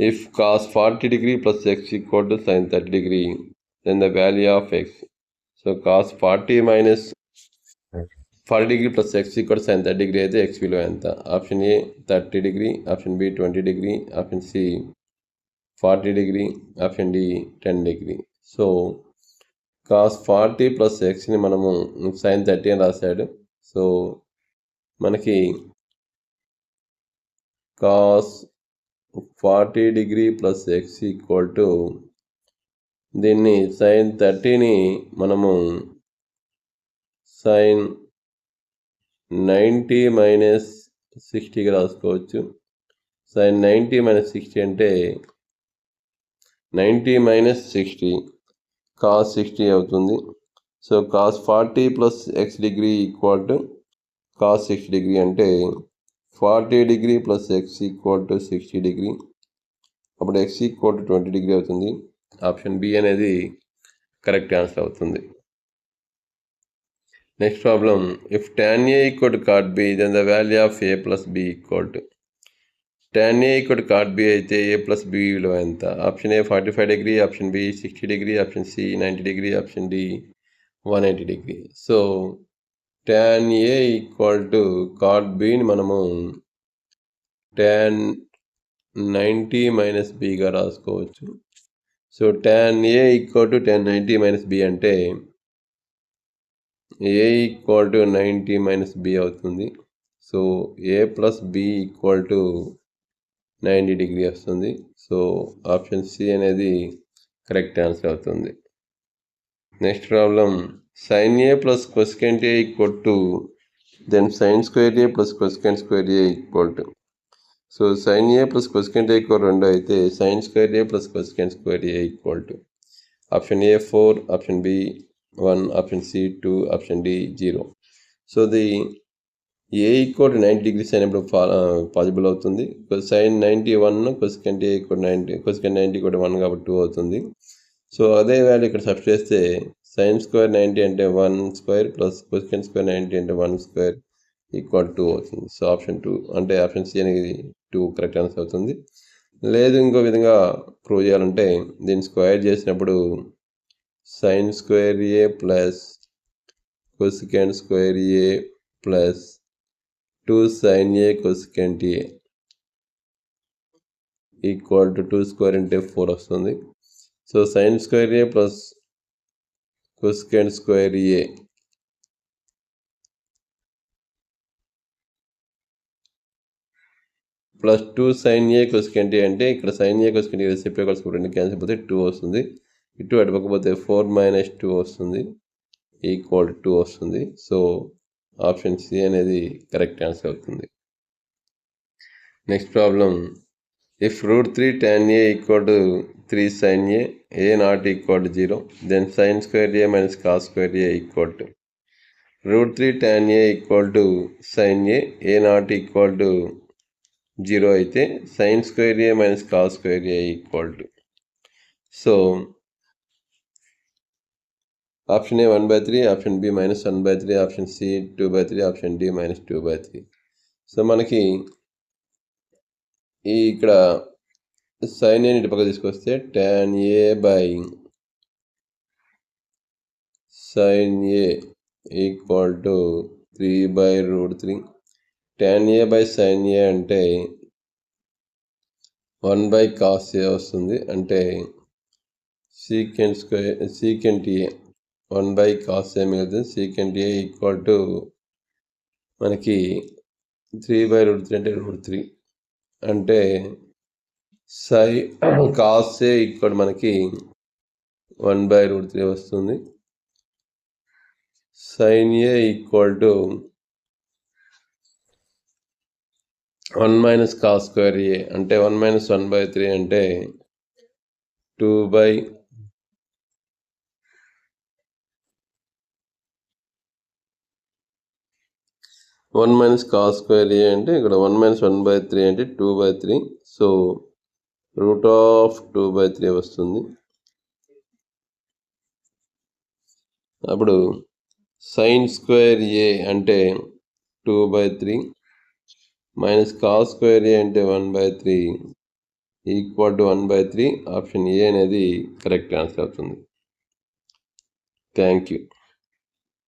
if cos 40 degree plus x equal to sin 30 degree, then the value of x. So cos 40 minus 40 degree plus x equal to sin 30 degree అయితే x విలువ ఎంత? Option A 30 degree, option B 20 degree, option C 40 degree, option D 10 degree. So cos 40 plus ఎక్స్ని మనము sine 30 అని రాశాడు. So మనకి cos 40 degree plus X equal to దీన్ని sine 30ని మనము సైన్ 90 మైనస్ 60గా రాసుకోవచ్చు. సైన్ 90 మైనస్ 60 అంటే 90 మైనస్ 60 కాస్ 60 అవుతుంది. So cos 40 plus X degree equal to cos 60 degree అంటే 40 degree plus X equal to 60 degree. అప్పుడు ఎక్స్ ఈక్వల్ టు 20 degree అవుతుంది. Option B అనేది కరెక్ట్ ఆన్సర్ అవుతుంది. Next problem, if tan A equal to cot B then the value of A plus B equal to. Tan A equal to cot B అయితే A plus B విలువ ఎంత? Option A 45 degree, option B 60 degree, option C 90 degree, option D 180 degree. So tan A equal to cot బిని మనము tan 90 minus బిగా రాసుకోవచ్చు. So tan A equal to tan 90 minus B అంటే A equal to 90 minus B అవుతుంది. So A plus B equal to 90 degree వస్తుంది. So option C అనేది correct answer అవుతుంది. Next problem, sine A plus cosecant A equal to then sign square A plus cosecant square A equal to. So sine A plus cosecant A equal 2 అయితే sine square A plus cosecant square A equal to option A 4, option B 1, option C 2, option D 0. So the A equal to 90 degrees అయినప్పుడు possible అవుతుంది. Sine 91 cosecant A equal 90, cosecant 90 కూడా 1 కాబట్టి 2 అవుతుంది. So అదే value ఇక్కడ substitute చేస్తే sine square 90 అంటే 1 square plus cosecant square 90 అంటే 1 స్క్వేర్ ఈక్వల్ 2 అవుతుంది. సో ఆప్షన్ 2 అంటే ఆప్షన్ సి అనేది 2 కరెక్ట్ ఆన్సర్ అవుతుంది. లేదు ఇంకో విధంగా ప్రూవ్ చేయాలంటే దీన్ని స్క్వేర్ చేసినప్పుడు sign square A plus cosecant square A plus 2 sin A cosecant A equal to 2 square అంటే 4 వస్తుంది. So sign square A plus cosecant square A plus 2 sin A cosecant ఏ అంటే ఇక్కడ sin ఏ కొసెకంట్ ఏ reciprocals కూడా cancel పోతే 2 వస్తుంది. ఇటు అటుపకపోతే 4 minus 2 వస్తుంది, equal 2 వస్తుంది. సో ఆప్షన్ సి అనేది కరెక్ట్ ఆన్సర్ అవుతుంది. Next problem, If root 3 tan a equal to 3 sin a not equal to 0, then sin square a minus cos square a equal to root 3 tan a equal to sin a not equal to 0 అయితే sin square a minus cos square a equal to. So, option A 1/3, option B minus 1/3, option C 2/3, option D minus 2/3. So మనకి ఇక్కడ sin a ఇటు పక్క తీసుకొస్తే tan a by sin a equal to 3/√3. tan a by sin a అంటే 1/cos a వస్తుంది. అంటే secant a 1/cos a మిగులుతుంది. secant a equal to మనకి 3/√3 అంటే √3. అంటే cos a ఈక్వల్ మనకి 1/√3 వస్తుంది. sin a equal to 1 minus cos square a అంటే 1 minus 1/3 అంటే 2/1 minus cos square a అంటే ఇక్కడ 1 minus 1/3 అంటే 2/3. సో √2/3 వస్తుంది. అప్పుడు sin square a అంటే 2/3 minus cos square a అంటే 1/3 ఈక్వల్ టు 1/3. ఆప్షన్ ఏ అనేది కరెక్ట్ ఆన్సర్ అవుతుంది. Thank you.